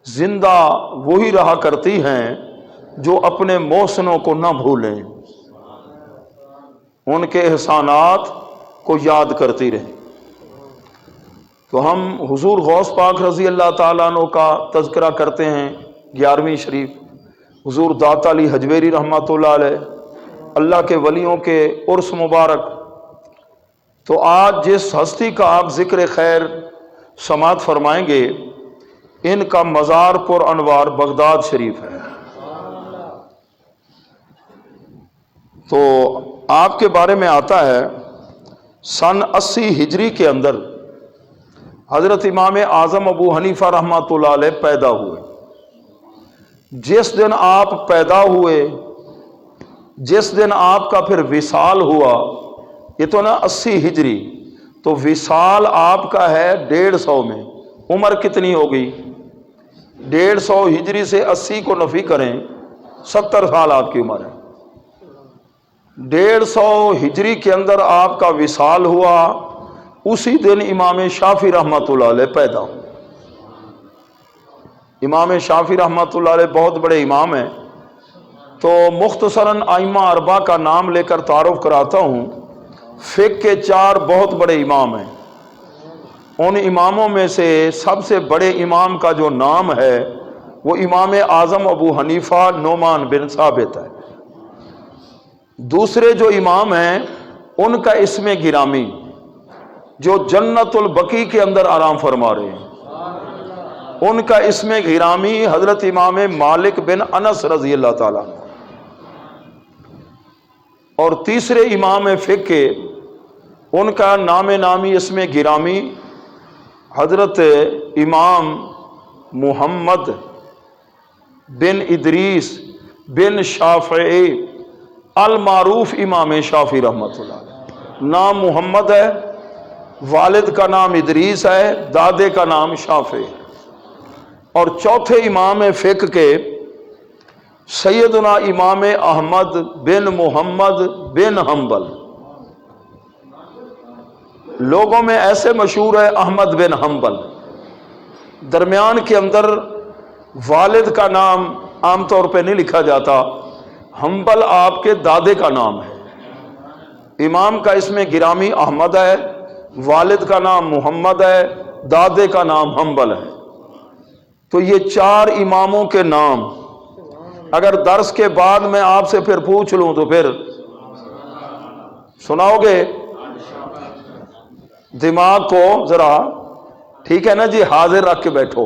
زندہ وہی رہا کرتی ہیں جو اپنے محسنوں کو نہ بھولیں، ان کے احسانات کو یاد کرتی رہیں۔ تو ہم حضور غوث پاک رضی اللہ تعالیٰ عنہ کا تذکرہ کرتے ہیں 11ویں شریف، حضور داتا علی حجویری رحمۃ اللہ علیہ، اللہ کے ولیوں کے عرس مبارک۔ تو آج جس ہستی کا آپ ذکر خیر سماعت فرمائیں گے، ان کا مزار پر انوار بغداد شریف ہے۔ تو آپ کے بارے میں آتا ہے سن 80 ہجری کے اندر حضرت امام اعظم ابو حنیفہ رحمۃ اللہ علیہ پیدا ہوئے۔ جس دن آپ پیدا ہوئے، جس دن آپ کا پھر وصال ہوا، یہ تو نا 80 ہجری، تو وصال آپ کا ہے 150 میں۔ عمر کتنی ہوگئی؟ 150 ہجری سے 80 کو نفی کریں، 70 سال آپ کی عمر ہے۔ 150 ہجری کے اندر آپ کا وصال ہوا، اسی دن امام شافعی رحمۃ اللہ علیہ پیدا ہوئے۔ امام شافعی رحمۃ اللہ علیہ بہت بڑے امام ہیں، تو مختصراً ائمہ اربعہ کا نام لے کر تعارف کراتا ہوں۔ فقہ کے 4 بہت بڑے امام ہیں، ان اماموں میں سے سب سے بڑے امام کا جو نام ہے وہ امام اعظم ابو حنیفہ نعمان بن ثابت ہے۔ دوسرے جو امام ہیں ان کا اسم گرامی جو جنت البقیع کے اندر آرام فرما رہے ہیں، ان کا اسم گرامی حضرت امام مالک بن انس رضی اللہ تعالیٰ عنہ۔ اور تیسرے امام فقہ، ان کا نام نامی اسم گرامی حضرت امام محمد بن ادریس بن شافعی المعروف امام شافعی رحمۃ اللہ علیہ۔ نام محمد ہے، والد کا نام ادریس ہے، دادے کا نام شافعی ہے۔ اور چوتھے امام فقہ کے سیدنا امام احمد بن محمد بن حنبل، لوگوں میں ایسے مشہور ہے احمد بن حنبل، درمیان کے اندر والد کا نام عام طور پہ نہیں لکھا جاتا، حنبل آپ کے دادے کا نام ہے۔ امام کا اسم گرامی احمد ہے، والد کا نام محمد ہے، دادے کا نام حنبل ہے۔ تو یہ 4 اماموں کے نام اگر درس کے بعد میں آپ سے پھر پوچھ لوں تو پھر سناؤ گے؟ دماغ کو ذرا ٹھیک ہے نا جی، حاضر رکھ کے بیٹھو۔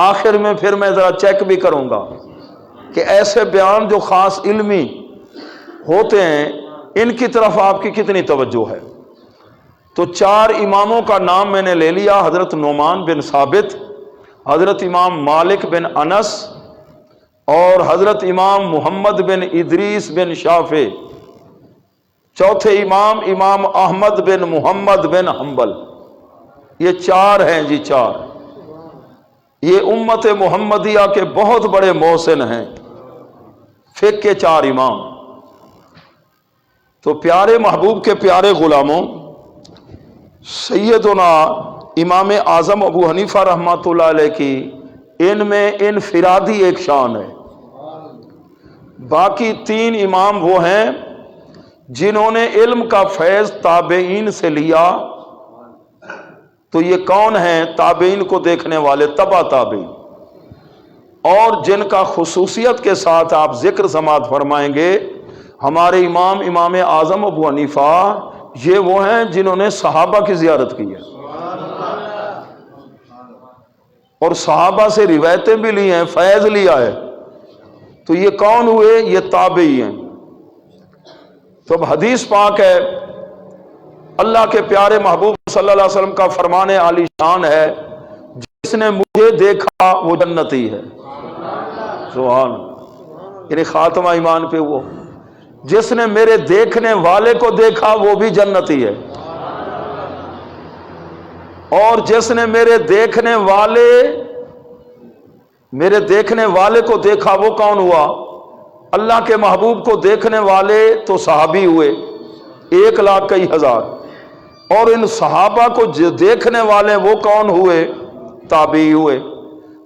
آخر میں پھر میں ذرا چیک بھی کروں گا کہ ایسے بیان جو خاص علمی ہوتے ہیں ان کی طرف آپ کی کتنی توجہ ہے۔ تو 4 اماموں کا نام میں نے لے لیا، حضرت نعمان بن ثابت، حضرت امام مالک بن انس، اور حضرت امام محمد بن ادریس بن شافعی۔ چوتھے امام امام احمد بن محمد بن حنبل۔ یہ 4 ہیں جی، 4۔ یہ امت محمدیہ کے بہت بڑے محسن ہیں، فقہ کے 4 امام۔ تو پیارے محبوب کے پیارے غلاموں، سیدنا امام اعظم ابو حنیفہ رحمۃ اللہ علیہ کی ان میں انفرادی ایک شان ہے۔ باقی 3 امام وہ ہیں جنہوں نے علم کا فیض تابعین سے لیا۔ تو یہ کون ہیں؟ تابعین کو دیکھنے والے تبع تابعین، اور جن کا خصوصیت کے ساتھ آپ ذکر سماعت فرمائیں گے، ہمارے امام امام اعظم ابو حنیفہ یہ وہ ہیں جنہوں نے صحابہ کی زیارت کی ہے، اور صحابہ سے روایتیں بھی لی ہیں، فیض لیا ہے۔ تو یہ کون ہوئے؟ یہ تابعی ہیں۔ تو اب حدیث پاک ہے، اللہ کے پیارے محبوب صلی اللہ علیہ وسلم کا فرمان عالی شان ہے، جس نے مجھے دیکھا وہ جنتی ہے۔ سبحان اللہ، یعنی خاتمہ ایمان پہ وہ جس نے میرے دیکھنے والے کو دیکھا وہ بھی جنتی ہے، اور جس نے میرے دیکھنے والے کو دیکھا وہ کون ہوا؟ اللہ کے محبوب کو دیکھنے والے تو صحابی ہوئے 1,00,000 کئی ہزار، اور ان صحابہ کو جو دیکھنے والے وہ کون ہوئے؟ تابعی ہوئے۔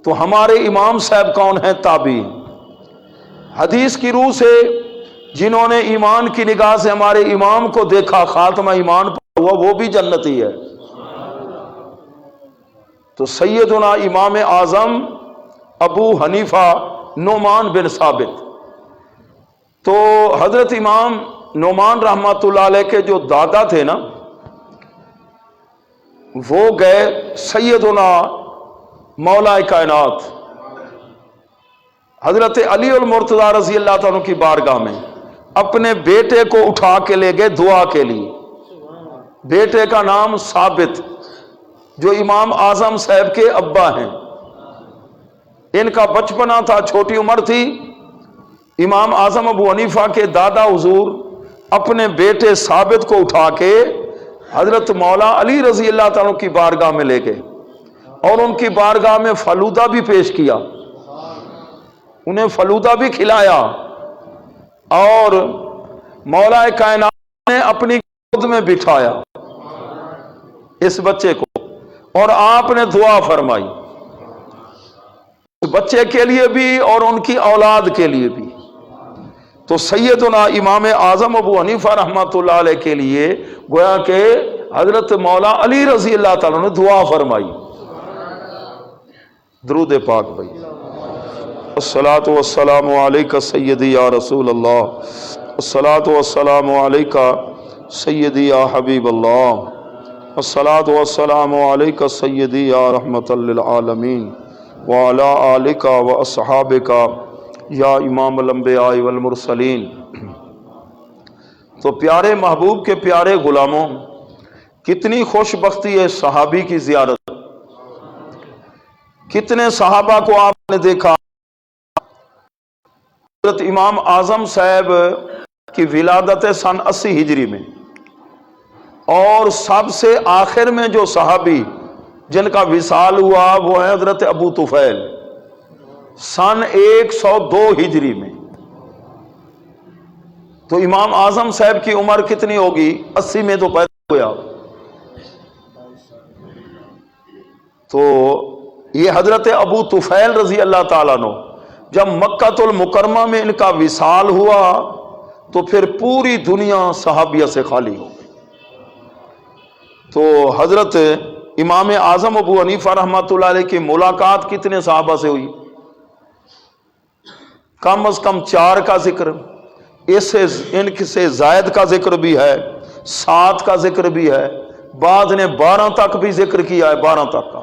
تو ہمارے امام صاحب کون ہیں؟ تابعین۔ حدیث کی روح سے جنہوں نے ایمان کی نگاہ سے ہمارے امام کو دیکھا، خاتمہ ایمان پر ہوا، وہ بھی جنتی ہے۔ تو سیدنا امام اعظم ابو حنیفہ نعمان بن ثابت، تو حضرت امام نعمان رحمۃ اللہ علیہ کے جو دادا تھے نا، وہ گئے سیدنا مولا کائنات حضرت علی المرتضیٰ رضی اللہ تعالیٰ کی بارگاہ میں، اپنے بیٹے کو اٹھا کے لے گئے دعا کے لیے۔ بیٹے کا نام ثابت، جو امام اعظم صاحب کے ابا ہیں۔ ان کا بچپنا تھا، چھوٹی عمر تھی۔ امام اعظم ابو حنیفہ کے دادا حضور اپنے بیٹے ثابت کو اٹھا کے حضرت مولا علی رضی اللہ تعالیٰ کی بارگاہ میں لے گئے، اور ان کی بارگاہ میں فلودہ بھی پیش کیا، انہیں فلودہ بھی کھلایا، اور مولا کائنات نے اپنی گود میں بٹھایا اس بچے کو، اور آپ نے دعا فرمائی بچے کے لیے بھی اور ان کی اولاد کے لیے بھی۔ تو سیدنا امام اعظم ابو حنیفہ رحمۃ اللہ علیہ کے لیے گویا کہ حضرت مولا علی رضی اللہ تعالیٰ نے دعا فرمائی۔ درود پاک بھائی، الصلاۃ والسلام علیکہ سیدی یا رسول اللہ، الصلاۃ والسلام علیکہ سیدی یا حبیب اللہ، الصلاۃ والسلام علیکہ سیدی یا رحمۃ للعالمین، وعلی آلکہ واصحابکہ یا امام الانبیاء والمرسلین۔ تو پیارے محبوب کے پیارے غلاموں، کتنی خوش بختی ہے صحابی کی زیارت۔ کتنے صحابہ کو آپ نے دیکھا۔ حضرت امام اعظم صاحب کی ولادت سن 80 ہجری میں، اور سب سے آخر میں جو صحابی جن کا وصال ہوا وہ ہے حضرت ابو طفیل، سن 102 ہجری میں۔ تو امام اعظم صاحب کی عمر کتنی ہوگی؟ 80 میں تو پیدا ہوا۔ تو یہ حضرت ابو طفیل رضی اللہ تعالیٰ عنہ جب مکہ المکرمہ میں ان کا وصال ہوا تو پھر پوری دنیا صحابیہ سے خالی ہو گئی۔ تو حضرت امام اعظم ابو حنیفہ رحمۃ اللہ علیہ کی ملاقات کتنے صحابہ سے ہوئی؟ کم از کم 4 کا ذکر، اس سے ان سے زائد کا ذکر بھی ہے، 7 کا ذکر بھی ہے، بعض نے 12 تک بھی ذکر کیا ہے، 12 تک کا،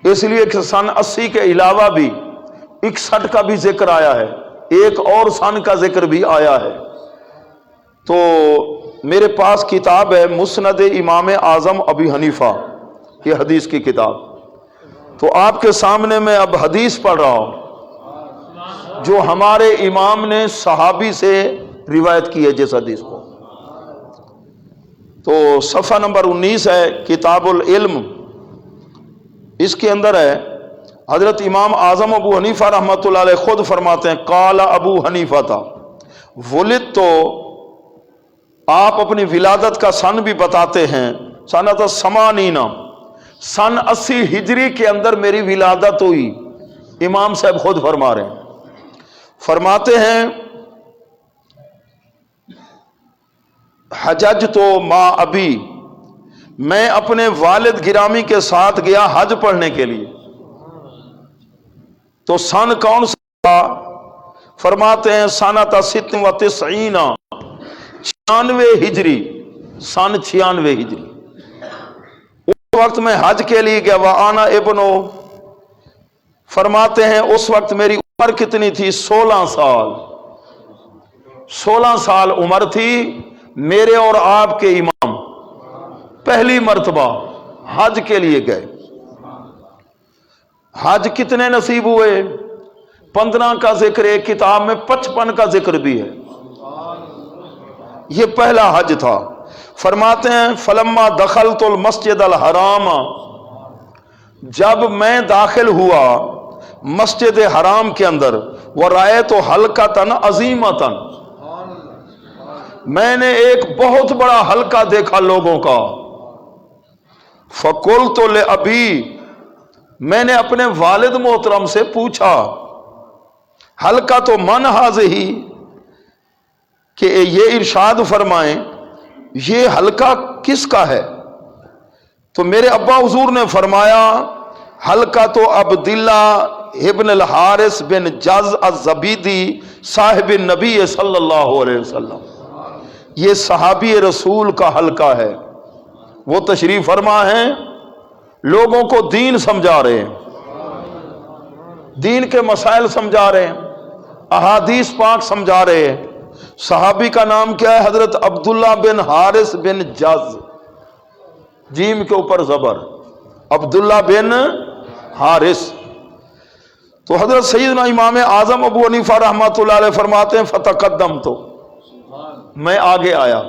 اس لیے کہ سن 80 کے علاوہ بھی 61 کا بھی ذکر آیا ہے، ایک اور سن کا ذکر بھی آیا ہے۔ تو میرے پاس کتاب ہے مسند امام اعظم ابی حنیفہ، یہ حدیث کی کتاب، تو آپ کے سامنے میں اب حدیث پڑھ رہا ہوں جو ہمارے امام نے صحابی سے روایت کی ہے جس حدیث کو۔ تو صفحہ نمبر 19 ہے کتاب العلم، اس کے اندر ہے حضرت امام اعظم ابو حنیفہ رحمۃ اللہ علیہ خود فرماتے ہیں قال ابو حنیفہ تھا ولد، تو آپ اپنی ولادت کا سن بھی بتاتے ہیں، سنۃ ثمانین، سن 80 ہجری کے اندر میری ولادت ہوئی۔ امام صاحب خود فرما رہے ہیں، فرماتے ہیں حجج تو ما ابی، میں اپنے والد گرامی کے ساتھ گیا حج پڑھنے کے لیے۔ تو سن کون سا تھا؟ فرماتے ہیں سنۃ 96، 96 ہجری، سن 96 ہجری۔ اس وقت میں حج کے لیے گیا، وآنا ابنو، فرماتے ہیں اس وقت میری عمر کتنی تھی؟ 16 سال، 16 سال عمر تھی۔ میرے اور آپ کے امام پہلی مرتبہ حج کے لیے گئے۔ حج کتنے نصیب ہوئے؟ 15 کا ذکر ایک کتاب میں، 55 کا ذکر بھی ہے۔ یہ پہلا حج تھا۔ فرماتے ہیں فلما دخلت المسجد الحرام، جب میں داخل ہوا مسجد حرام کے اندر، ورأیت حلقۃ عظیمۃ، میں نے ایک بہت بڑا حلقہ دیکھا لوگوں کا۔ فقلت لأبی، میں نے اپنے والد محترم سے پوچھا حلقہ تو من حاضی، کہ یہ ارشاد فرمائیں یہ حلقہ کس کا ہے؟ تو میرے ابا حضور نے فرمایا حلقہ تو عبداللہ ابن الحارث بن جز الزبیدی صاحب نبی صلی اللہ علیہ وسلم، یہ صحابی رسول کا حلقہ ہے، وہ تشریف فرما ہیں، لوگوں کو دین سمجھا رہے ہیں، دین کے مسائل سمجھا رہے ہیں، احادیث پاک سمجھا رہے ہیں۔ صحابی کا نام کیا ہے؟ حضرت عبداللہ بن حارث بن جز، جیم کے اوپر زبر، عبداللہ بن حارث۔ تو حضرت سیدنا امام اعظم ابو حنیفہ رحمۃ اللہ علیہ فرماتے ہیں فتقدم، تو میں آگے آیا،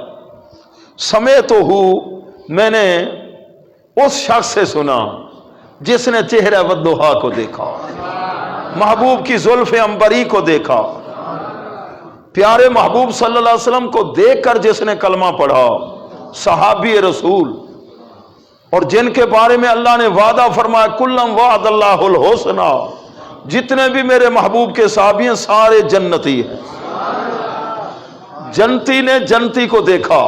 سمیت ہوں، میں نے اس شخص سے سنا جس نے چہرہ والضحیٰ کو دیکھا، محبوب کی زلف عنبری کو دیکھا، پیارے محبوب صلی اللہ علیہ وسلم کو دیکھ کر جس نے کلمہ پڑھا، صحابی رسول، اور جن کے بارے میں اللہ نے وعدہ فرمایا کلم وعد اللہ الحسنہ، جتنے بھی میرے محبوب کے صحابی ہیں سارے جنتی ہیں۔ جنتی نے جنتی کو دیکھا،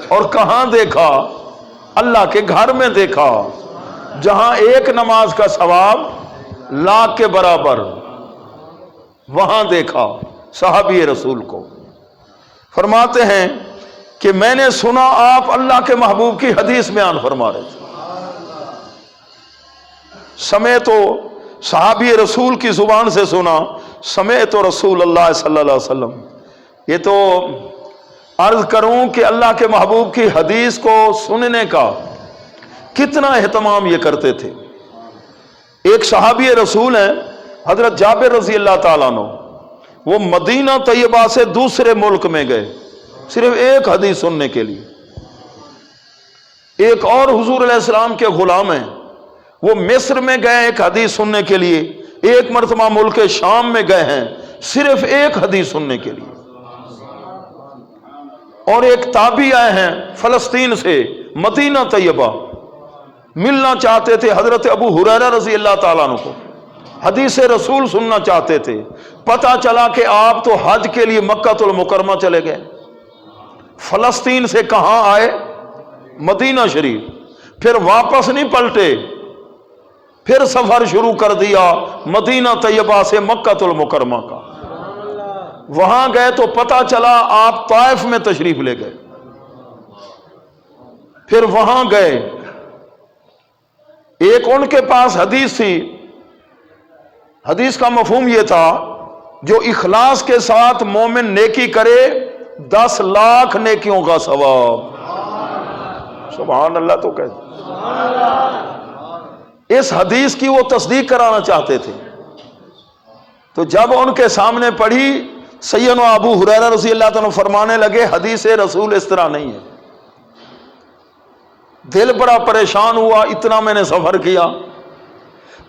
اور کہاں دیکھا؟ اللہ کے گھر میں دیکھا، جہاں ایک نماز کا ثواب لاکھ کے برابر، وہاں دیکھا صحابی رسول کو۔ فرماتے ہیں کہ میں نے سنا آپ اللہ کے محبوب کی حدیث بیان فرما رہے تھے، سمیت صحابی رسول کی زبان سے سنا، سمیت رسول اللہ صلی اللہ علیہ وسلم۔ یہ تو عرض کروں کہ اللہ کے محبوب کی حدیث کو سننے کا کتنا اہتمام یہ کرتے تھے۔ ایک صحابی رسول ہیں حضرت جابر رضی اللہ تعالیٰ عنہ، وہ مدینہ طیبہ سے دوسرے ملک میں گئے صرف ایک حدیث سننے کے لیے۔ ایک اور حضور علیہ السلام کے غلام ہیں، وہ مصر میں گئے ایک حدیث سننے کے لیے، ایک مرتبہ ملک شام میں گئے ہیں صرف ایک حدیث سننے کے لیے، اور ایک تابعی آئے ہیں فلسطین سے مدینہ طیبہ، ملنا چاہتے تھے حضرت ابو ہریرہ رضی اللہ تعالیٰ عنہ کو، حدیث رسول سننا چاہتے تھے۔ پتہ چلا کہ آپ تو حج کے لیے مکہ المکرمہ چلے گئے، فلسطین سے کہاں آئے؟ مدینہ شریف، پھر واپس نہیں پلٹے، پھر سفر شروع کر دیا مدینہ طیبہ سے مکہ المکرمہ کا۔ وہاں گئے تو پتہ چلا آپ طائف میں تشریف لے گئے، پھر وہاں گئے، ایک ان کے پاس حدیث تھی، حدیث کا مفہوم یہ تھا جو اخلاص کے ساتھ مومن نیکی کرے 10 لاکھ نیکیوں کا ثواب۔ سبحان اللہ تو کہتے، اس حدیث کی وہ تصدیق کرانا چاہتے تھے۔ تو جب ان کے سامنے پڑھی، سیدنا ابو ہریرہ رضی اللہ عنہ فرمانے لگے حدیث رسول اس طرح نہیں ہے۔ دل بڑا پریشان ہوا، اتنا میں نے سفر کیا،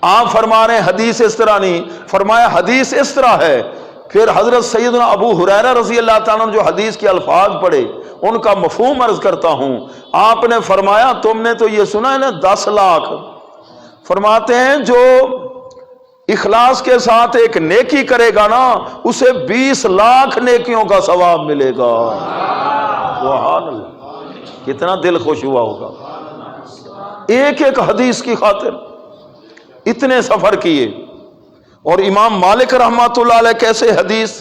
آپ فرما رہے ہیں حدیث اس طرح نہیں، فرمایا حدیث اس طرح ہے۔ پھر حضرت سیدنا ابو ہریرہ رضی اللہ تعالیٰ عنہ جو حدیث کے الفاظ پڑھے ان کا مفہوم عرض کرتا ہوں۔ آپ نے فرمایا تم نے تو یہ سنا ہے نا 10 لاکھ، فرماتے ہیں جو اخلاص کے ساتھ ایک نیکی کرے گا نا اسے 20 لاکھ نیکیوں کا ثواب ملے گا۔ سبحان اللہ، کتنا دل خوش ہوا ہوگا۔ ایک ایک حدیث کی خاطر اتنے سفر کیے۔ اور امام مالک رحمۃ اللہ علیہ کیسے حدیث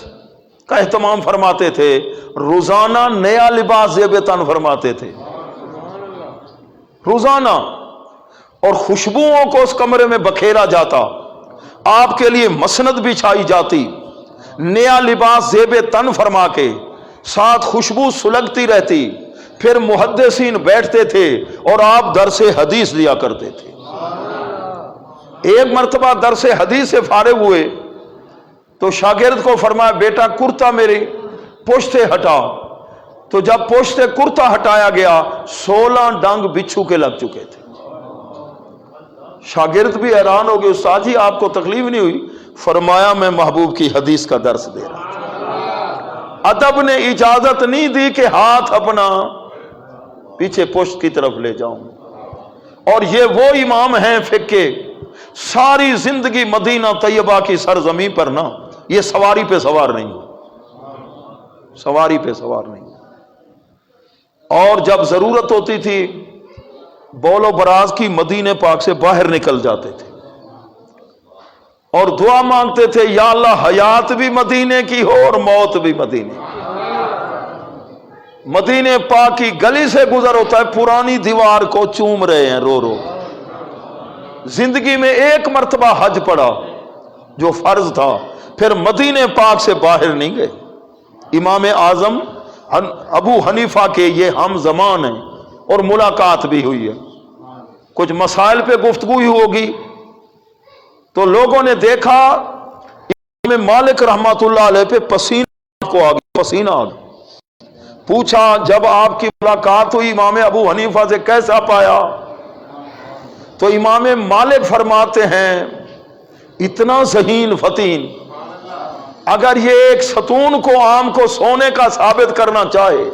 کا اہتمام فرماتے تھے، روزانہ نیا لباس زیب تن فرماتے تھے، روزانہ، اور خوشبوؤں کو اس کمرے میں بکھیرا جاتا، آپ کے لیے مسند بچھائی جاتی، نیا لباس زیب تن فرما کے ساتھ خوشبو سلگتی رہتی، پھر محدثین بیٹھتے تھے اور آپ درس حدیث دیا کرتے تھے۔ ایک مرتبہ درس حدیث سے فارغ ہوئے تو شاگرد کو فرمایا بیٹا کرتا میری پشتے ہٹا، تو جب پشتے کرتا ہٹایا گیا 16 ڈنگ بچھو کے لگ چکے تھے۔ شاگرد بھی حیران ہو گئے، استاد جی آپ کو تکلیف نہیں ہوئی؟ فرمایا میں محبوب کی حدیث کا درس دے رہا تھا، ادب نے اجازت نہیں دی کہ ہاتھ اپنا پیچھے پشت کی طرف لے جاؤں۔ اور یہ وہ امام ہیں فقہ کے ساری زندگی مدینہ طیبہ کی سرزمین پر نا یہ سواری پہ سوار نہیں، سواری پہ سوار نہیں، اور جب ضرورت ہوتی تھی بول و براز کی مدینے پاک سے باہر نکل جاتے تھے اور دعا مانگتے تھے یا اللہ حیات بھی مدینے کی ہو اور موت بھی مدینے کی۔ مدینے پاک کی گلی سے گزر ہوتا ہے، پرانی دیوار کو چوم رہے ہیں رو رو۔ زندگی میں ایک مرتبہ حج پڑا جو فرض تھا، پھر مدینے پاک سے باہر نہیں گئے۔ امام اعظم ابو حنیفہ کے یہ ہم زمان ہیں اور ملاقات بھی ہوئی ہے، کچھ مسائل پہ گفتگو ہی ہوگی تو لوگوں نے دیکھا امام مالک رحمۃ اللہ علیہ پہ پسینہ کو آ گیا، پسینہ آ گیا۔ پوچھا جب آپ کی ملاقات ہوئی امام ابو حنیفہ سے کیسا پایا؟ تو امام مالک فرماتے ہیں اتنا ذہین فتین، اگر یہ ایک ستون کو عام کو سونے کا ثابت کرنا چاہے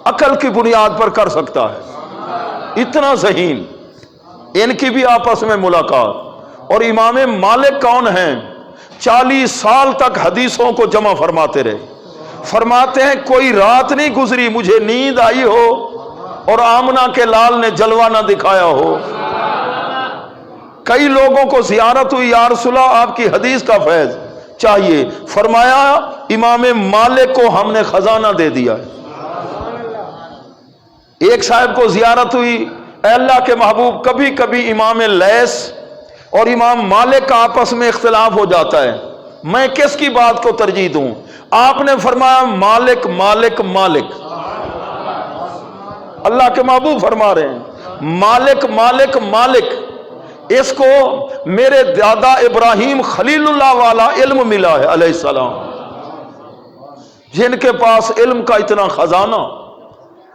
عقل کی بنیاد پر کر سکتا ہے، اتنا ذہین۔ ان کی بھی آپس میں ملاقات، اور امام مالک کون ہیں؟ 40 سال تک حدیثوں کو جمع فرماتے رہے۔ فرماتے ہیں کوئی رات نہیں گزری مجھے نیند آئی ہو اور آمنہ کے لال نے جلوہ نہ دکھایا ہو۔ کئی لوگوں کو زیارت ہوئی، یا رسول اللہ آپ کی حدیث کا فیض چاہیے، فرمایا امام مالک کو ہم نے خزانہ دے دیا ہے۔ ایک صاحب کو زیارت ہوئی، اے اللہ کے محبوب کبھی کبھی امام لیث اور امام مالک کا آپس میں اختلاف ہو جاتا ہے، میں کس کی بات کو ترجیح دوں؟ آپ نے فرمایا مالک مالک مالک۔ اللہ کے محبوب فرما رہے ہیں مالک مالک مالک۔ اس کو میرے دادا ابراہیم خلیل اللہ والا علم ملا ہے علیہ السلام، جن کے پاس علم کا اتنا خزانہ،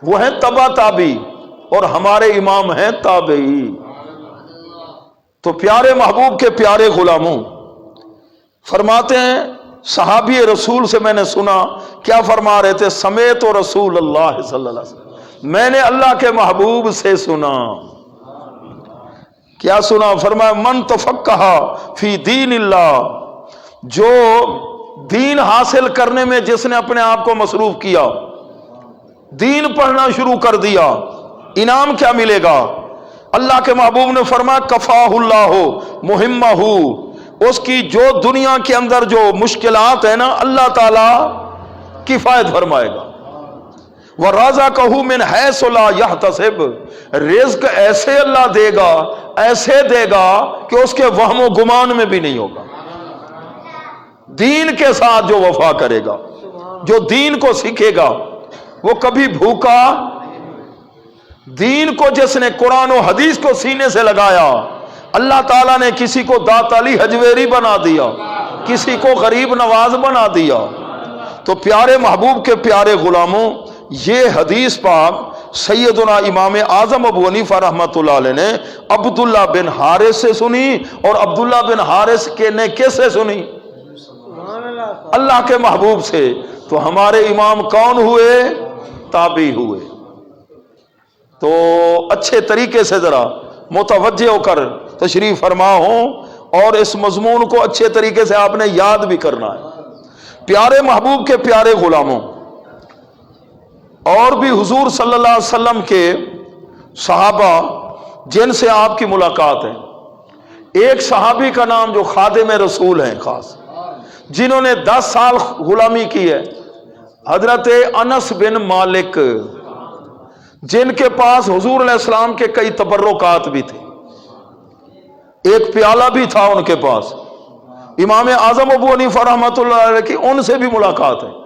وہ ہیں تبع تابعی اور ہمارے امام ہیں تابعی۔ تو پیارے محبوب کے پیارے غلاموں، فرماتے ہیں صحابی رسول سے میں نے سنا، کیا فرما رہے تھے؟ سمیت و رسول اللہ صلی اللہ علیہ وسلم، میں نے اللہ کے محبوب سے سنا۔ کیا سنا؟ فرمایا من تفقہ فی دین اللہ، جو دین حاصل کرنے میں جس نے اپنے آپ کو مصروف کیا، دین پڑھنا شروع کر دیا، انعام کیا ملے گا؟ اللہ کے محبوب نے فرمایا کفاہ اللہ مہمہ، اس کی جو دنیا کے اندر جو مشکلات ہیں نا اللہ تعالیٰ کفایت فرمائے گا۔ وَرَزَقَهُ مِنْ حَيْثُ لَا يَحْتَسِبُ، رزق ایسے اللہ دے گا، ایسے دے گا کہ اس کے وہم و گمان میں بھی نہیں ہوگا۔ دین کے ساتھ جو وفا کرے گا، جو دین کو سیکھے گا، وہ کبھی بھوکا، دین کو جس نے قرآن و حدیث کو سینے سے لگایا، اللہ تعالیٰ نے کسی کو دات علی حجویری بنا دیا، کسی کو غریب نواز بنا دیا۔ تو پیارے محبوب کے پیارے غلاموں، یہ حدیث پاک سیدنا امام اعظم ابو حنیفہ رحمۃ اللہ علیہ نے عبداللہ بن حارث سے سنی، اور عبداللہ بن حارث نے کس سے سنی؟ اللہ کے محبوب سے۔ تو ہمارے امام کون ہوئے؟ تابعی ہوئے۔ تو اچھے طریقے سے ذرا متوجہ ہو کر تشریف فرما ہوں، اور اس مضمون کو اچھے طریقے سے آپ نے یاد بھی کرنا ہے۔ پیارے محبوب کے پیارے غلاموں، اور بھی حضور صلی اللہ علیہ وسلم کے صحابہ جن سے آپ کی ملاقات ہے، ایک صحابی کا نام جو خادم رسول ہیں خاص، جنہوں نے 10 سال غلامی کی ہے، حضرت انس بن مالک، جن کے پاس حضور علیہ السلام کے کئی تبرکات بھی تھے، ایک پیالہ بھی تھا ان کے پاس۔ امام اعظم ابو حنیفہ رحمۃ اللہ علیہ کی ان سے بھی ملاقات ہے،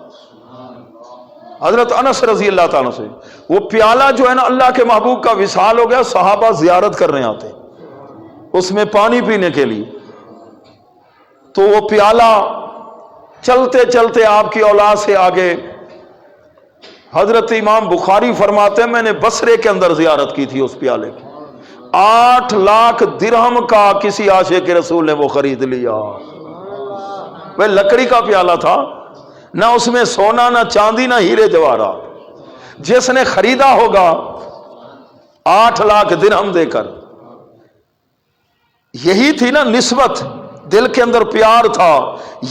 حضرت انس رضی اللہ تعالیٰ سے۔ وہ پیالہ جو ہے نا، اللہ کے محبوب کا وصال ہو گیا، صحابہ زیارت کرنے آتے اس میں پانی پینے کے لیے، تو وہ پیالہ چلتے چلتے آپ کی اولاد سے آگے، حضرت امام بخاری فرماتے ہیں میں نے بصرے کے اندر زیارت کی تھی اس پیالے کی، 8 لاکھ درہم کا کسی عاشق رسول نے وہ خرید لیا۔ وہ لکڑی کا پیالہ تھا، نہ اس میں سونا، نہ چاندی، نہ ہیرے جواہرات، جس نے خریدا ہوگا 8 لاکھ درہم دے کر، یہی تھی نا نسبت، دل کے اندر پیار تھا۔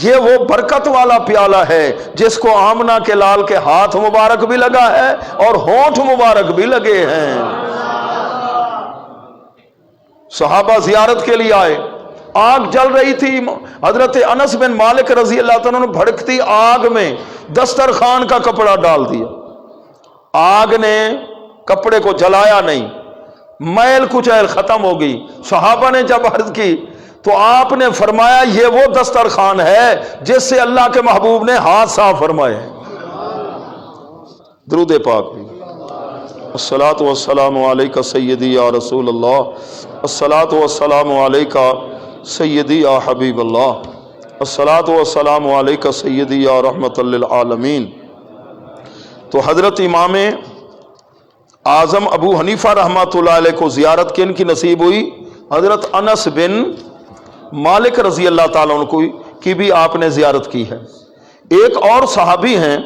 یہ وہ برکت والا پیالہ ہے جس کو آمنہ کے لال کے ہاتھ مبارک بھی لگا ہے اور ہونٹ مبارک بھی لگے ہیں۔ صحابہ زیارت کے لیے آئے، آگ جل رہی تھی، حضرت انس بن مالک رضی اللہ عنہ نے بھڑکتی آگ میں دسترخوان کا کپڑا ڈال دیا، آگ نے کپڑے کو جلایا نہیں، میل کچیل ختم ہو گئی۔ صحابہ نے جب عرض کی تو آپ نے فرمایا یہ وہ دسترخوان ہے جس سے اللہ کے محبوب نے ہاتھ صاف فرمائے ہیں۔ درود پاک بھی۔ الصلاۃ والسلام علیکہ سیدی یا رسول اللہ، الصلاۃ والسلام علیکہ سیدی یا حبیب اللہ، الصلاۃ والسلام علیکہ سیدی یا رحمت للعالمین۔ تو حضرت امام اعظم ابو حنیفہ رحمۃ اللہ علیہ کو زیارت کن کی نصیب ہوئی؟ حضرت انس بن مالک رضی اللہ تعالیٰ عنہ کی بھی آپ نے زیارت کی ہے۔ ایک اور صحابی ہیں،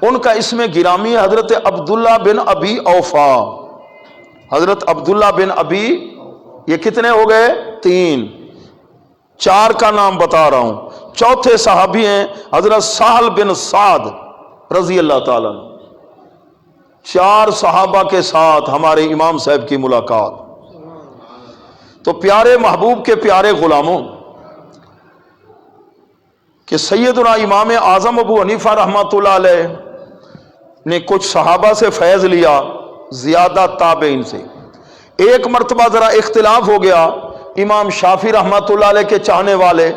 ان کا اسم گرامی ہے حضرت عبداللہ بن ابی اوفا۔ حضرت عبداللہ بن ابی، یہ کتنے ہو گئے؟ 3، 4 کا نام بتا رہا ہوں۔ چوتھے صحابی ہیں حضرت سہل بن سعد رضی اللہ تعالیٰ عنہ۔ 4 صحابہ کے ساتھ ہمارے امام صاحب کی ملاقات۔ تو پیارے محبوب کے پیارے غلاموں، کہ سیدنا امام اعظم ابو حنیفہ رحمۃ اللہ علیہ نے کچھ صحابہ سے فیض لیا، زیادہ تابعین سے۔ ایک مرتبہ ذرا اختلاف ہو گیا امام شافعی رحمۃ اللہ علیہ کے چاہنے والے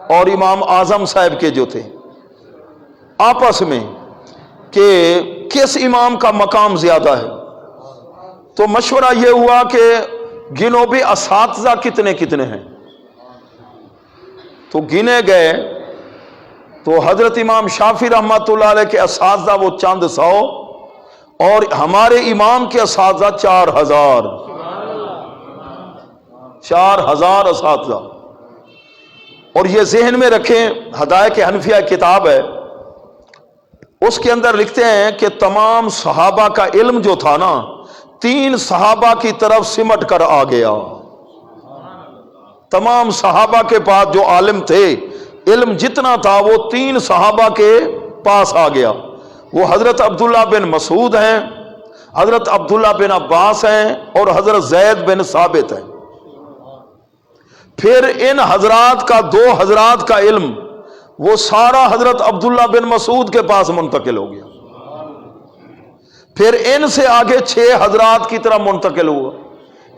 اور امام اعظم صاحب کے جو تھے آپس میں، کہ کس امام کا مقام زیادہ ہے۔ تو مشورہ یہ ہوا کہ گنو بھی اساتذہ کتنے کتنے ہیں، تو گنے گئے تو حضرت امام شافعی رحمۃ اللہ علیہ کے اساتذہ وہ چند 100 اور ہمارے امام کے اساتذہ 4000 اساتذہ۔ اور یہ ذہن میں رکھیں، ہدایت حنفیہ کتاب ہے، اس کے اندر لکھتے ہیں کہ تمام صحابہ کا علم جو تھا نا 3 صحابہ کی طرف سمٹ کر آ گیا۔ تمام صحابہ کے پاس جو عالم تھے، علم جتنا تھا وہ 3 صحابہ کے پاس آ گیا۔ وہ حضرت عبداللہ بن مسعود ہیں، حضرت عبداللہ بن عباس ہیں اور حضرت زید بن ثابت ہیں۔ پھر ان حضرات کا 2 حضرات کا علم وہ سارا حضرت عبداللہ بن مسعود کے پاس منتقل ہو گیا۔ پھر ان سے آگے 6 حضرات کی طرف منتقل ہوا۔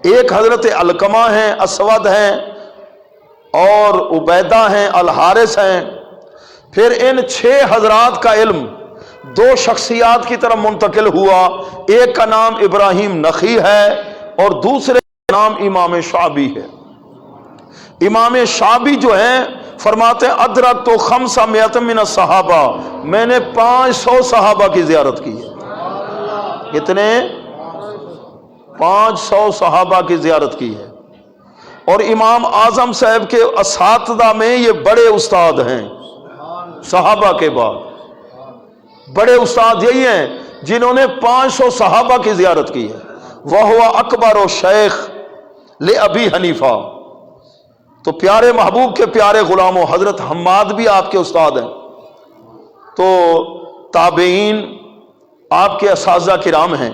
ایک حضرت علقمہ ہیں، اسود ہیں اور عبیدہ ہیں، الحارث ہیں۔ پھر ان 6 حضرات کا علم 2 شخصیات کی طرف منتقل ہوا، ایک کا نام ابراہیم نخعی ہے اور دوسرے کا نام امام شعبی ہے۔ امام شعبی جو ہیں فرماتے ہیں ادرک تو 500 من الصحابہ، میں نے 500 صحابہ کی زیارت کی ہے۔ کتنے؟ 500 صحابہ کی زیارت کی ہے۔ اور امام اعظم صاحب کے اساتذہ میں یہ بڑے استاد ہیں، صحابہ کے بعد بڑے استاد یہی ہیں جنہوں نے 500 صحابہ کی زیارت کی ہے۔ وَهُوَ أَكْبَرُ شیخ لِأَبِي حنیفہ۔ تو پیارے محبوب کے پیارے غلاموں، حضرت حماد بھی آپ کے استاد ہیں۔ تو تابعین آپ کے اساتذہ کرام ہیں۔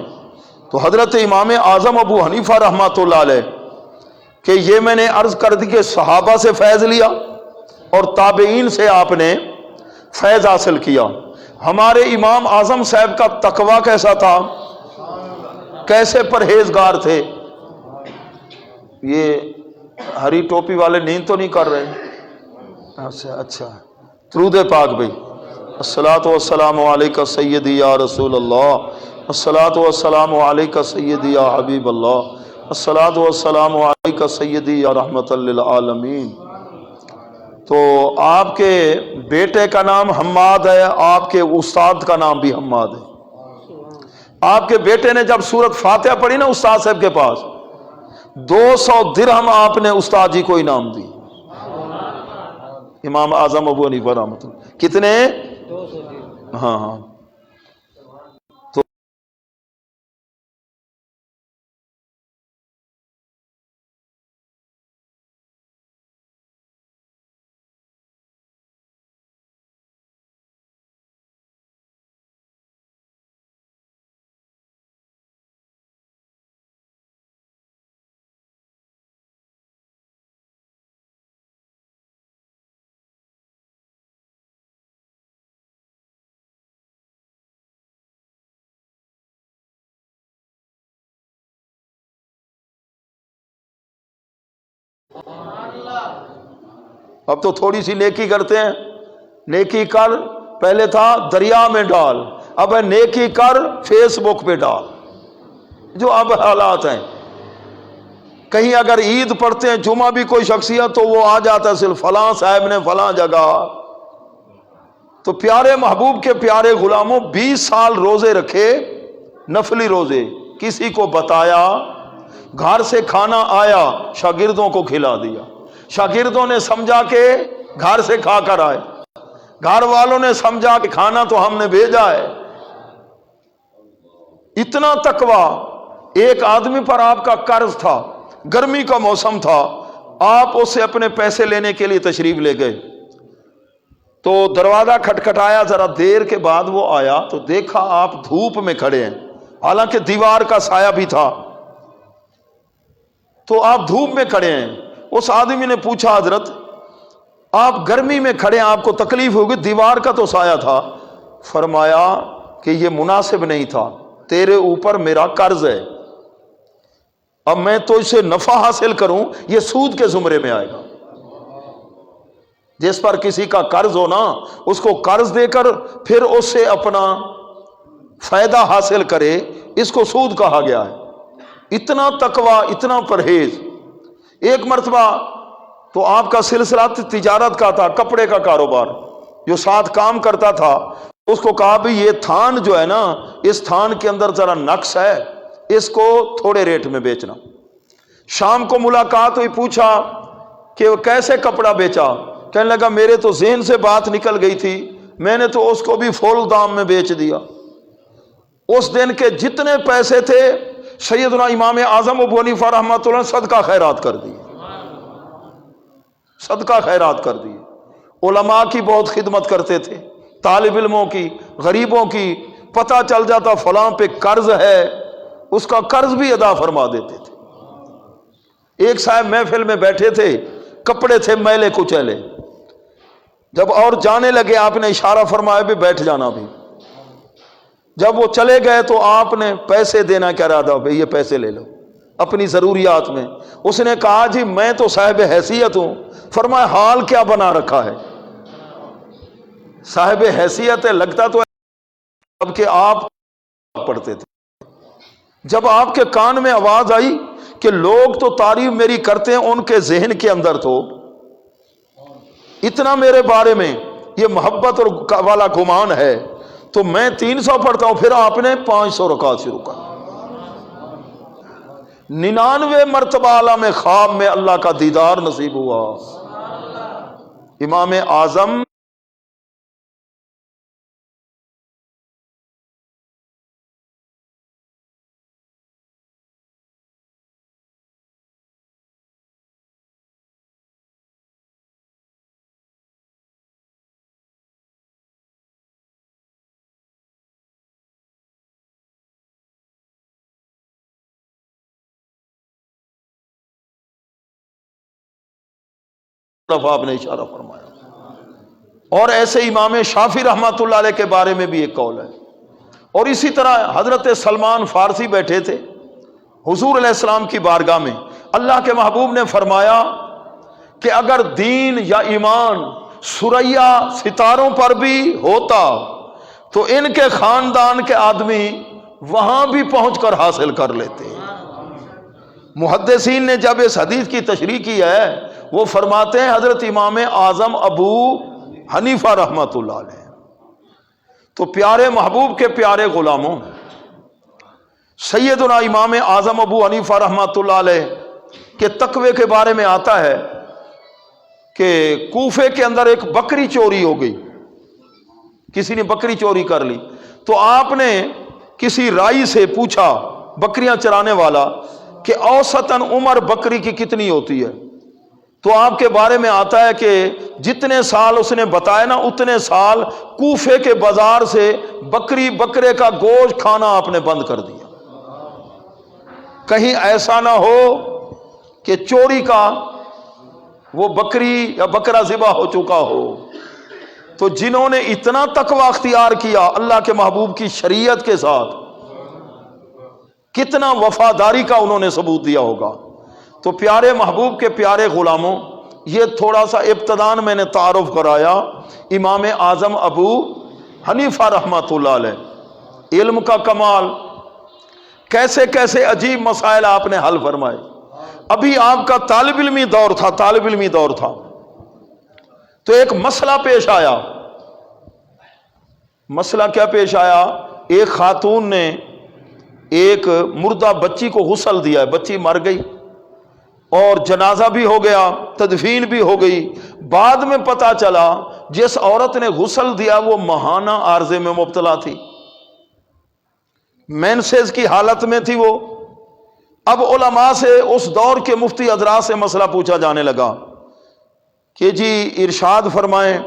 تو حضرت امام اعظم ابو حنیفہ رحمۃ اللہ علیہ کہ یہ میں نے عرض کر دی کہ صحابہ سے فیض لیا اور تابعین سے آپ نے فیض حاصل کیا۔ ہمارے امام اعظم صاحب کا تقوی کیسا تھا، کیسے پرہیزگار تھے؟ یہ ہری ٹوپی والے نیند تو نہیں کر رہے؟ اچھا درود پاک بھائی۔ الصلاۃ والسلام علیکہ سیدی یا رسول اللہ، الصلاۃ والسلام علیکہ سیدی یا حبیب اللہ، الصلاۃ والسلام علیکہ سیدی یا رحمت للعالمین۔ تو آپ کے بیٹے کا نام حماد ہے، آپ کے استاد کا نام بھی حماد ہے۔ آپ کے بیٹے نے جب سورت فاتحہ پڑھی نا استاد صاحب کے پاس، 200 درہم آپ نے استاد جی کو انعام دی۔ امام اعظم ابو حنیفہ رحمۃ اللہ کتنے؟ ہاں اب تو تھوڑی سی نیکی کرتے ہیں، نیکی کر، پہلے تھا دریا میں ڈال، اب ہے نیکی کر فیس بک پہ ڈال، جو اب حالات ہیں۔ کہیں اگر عید پڑھتے ہیں، جمعہ بھی کوئی شخصیت تو وہ آ جاتا ہے صرف فلاں صاحب نے فلاں جگہ۔ تو پیارے محبوب کے پیارے غلاموں 20 سال روزے رکھے، نفلی روزے، کسی کو بتایا، گھر سے کھانا آیا شاگردوں کو کھلا دیا، شاگردوں نے سمجھا کہ گھر سے کھا کر آئے، گھر والوں نے سمجھا کہ کھانا تو ہم نے بھیجا ہے۔ اتنا تقوی۔ ایک آدمی پر آپ کا قرض تھا، گرمی کا موسم تھا، آپ اسے اپنے پیسے لینے کے لیے تشریف لے گئے، تو دروازہ کھٹکھٹایا، ذرا دیر کے بعد وہ آیا تو دیکھا آپ دھوپ میں کھڑے ہیں، حالانکہ دیوار کا سایہ بھی تھا، تو آپ دھوپ میں کھڑے ہیں۔ اس آدمی نے پوچھا حضرت آپ گرمی میں کھڑے ہیں، آپ کو تکلیف ہوگی، دیوار کا تو سایہ تھا۔ فرمایا کہ یہ مناسب نہیں تھا، تیرے اوپر میرا قرض ہے، اب میں تو اسے نفع حاصل کروں یہ سود کے زمرے میں آئے گا۔ جس پر کسی کا قرض ہو نا، اس کو قرض دے کر پھر اس سے اپنا فائدہ حاصل کرے، اس کو سود کہا گیا ہے۔ اتنا تقوی، اتنا پرہیز۔ ایک مرتبہ تو آپ کا سلسلہ تجارت کا تھا، کپڑے کا کاروبار، جو ساتھ کام کرتا تھا اس کو کہا بھی یہ تھان جو ہے نا، اس تھان کے اندر ذرا نقص ہے، اس کو تھوڑے ریٹ میں بیچنا۔ شام کو ملاقات ہوئی، پوچھا کہ وہ کیسے کپڑا بیچا؟ کہنے لگا میرے تو ذہن سے بات نکل گئی تھی، میں نے تو اس کو بھی فول دام میں بیچ دیا۔ اس دن کے جتنے پیسے تھے سیدنا امام اعظم ابو حنیفہ رحمۃ اللہ صدقہ خیرات کر دیے، صدقہ خیرات کر دیے۔ علماء کی بہت خدمت کرتے تھے، طالب علموں کی، غریبوں کی، پتہ چل جاتا فلاں پہ قرض ہے، اس کا قرض بھی ادا فرما دیتے تھے۔ ایک صاحب محفل میں بیٹھے تھے، کپڑے تھے میلے کچیلے، جب اور جانے لگے آپ نے اشارہ فرمایا بھی بیٹھ جانا بھی۔ جب وہ چلے گئے تو آپ نے پیسے دینا کہہ رہا تھا، بھئی یہ پیسے لے لو اپنی ضروریات میں۔ اس نے کہا جی میں تو صاحب حیثیت ہوں۔ فرمایا حال کیا بنا رکھا ہے؟ صاحب حیثیت ہے، لگتا تو اب کہ آپ پڑھتے تھے۔ جب آپ کے کان میں آواز آئی کہ لوگ تو تعریف میری کرتے ہیں، ان کے ذہن کے اندر تو اتنا میرے بارے میں یہ محبت اور والا گمان ہے، تو میں 300 پڑھتا ہوں، پھر آپ نے 500 رکعت شروع کر 99 مرتبہ عالم خواب میں اللہ کا دیدار نصیب ہوا۔ امام اعظم آپ نے اشارہ فرمایا۔ اور ایسے امام شافعی رحمۃ اللہ علیہ کے بارے میں بھی ایک قول ہے۔ اور اسی طرح حضرت سلمان فارسی بیٹھے تھے حضور علیہ السلام کی بارگاہ میں، اللہ کے محبوب نے فرمایا کہ اگر دین یا ایمان ثریا ستاروں پر بھی ہوتا تو ان کے خاندان کے آدمی وہاں بھی پہنچ کر حاصل کر لیتے۔ محدثین نے جب اس حدیث کی تشریح کی ہے، وہ فرماتے ہیں حضرت امام اعظم ابو حنیفہ رحمۃ اللہ علیہ۔ تو پیارے محبوب کے پیارے غلاموں، سیدنا امام اعظم ابو حنیفہ رحمۃ اللہ علیہ کے تقوی کے بارے میں آتا ہے کہ کوفے کے اندر ایک بکری چوری ہو گئی، کسی نے بکری چوری کر لی، تو آپ نے کسی رائی سے پوچھا، بکریاں چرانے والا، کہ اوسطاً عمر بکری کی کتنی ہوتی ہے؟ تو آپ کے بارے میں آتا ہے کہ جتنے سال اس نے بتایا نا، اتنے سال کوفے کے بازار سے بکرے کا گوشت کھانا آپ نے بند کر دیا۔ کہیں ایسا نہ ہو کہ چوری کا وہ بکری یا بکرا ذبح ہو چکا ہو۔ تو جنہوں نے اتنا تقوی اختیار کیا اللہ کے محبوب کی شریعت کے ساتھ، کتنا وفاداری کا انہوں نے ثبوت دیا ہوگا۔ تو پیارے محبوب کے پیارے غلاموں، یہ تھوڑا سا ابتدان میں نے تعارف کرایا امام اعظم ابو حنیفہ رحمۃ اللہ علیہ، علم کا کمال، کیسے کیسے عجیب مسائل آپ نے حل فرمائے۔ ابھی آپ کا طالب علمی دور تھا، تو ایک مسئلہ پیش آیا۔ مسئلہ کیا پیش آیا؟ ایک خاتون نے ایک مردہ بچی کو غسل دیا، بچی مر گئی اور جنازہ بھی ہو گیا، تدفین بھی ہو گئی۔ بعد میں پتا چلا جس عورت نے غسل دیا وہ ماہانہ عارضے میں مبتلا تھی، مینسز کی حالت میں تھی وہ۔ اب علماء سے، اس دور کے مفتی حضرات سے مسئلہ پوچھا جانے لگا کہ جی ارشاد فرمائیں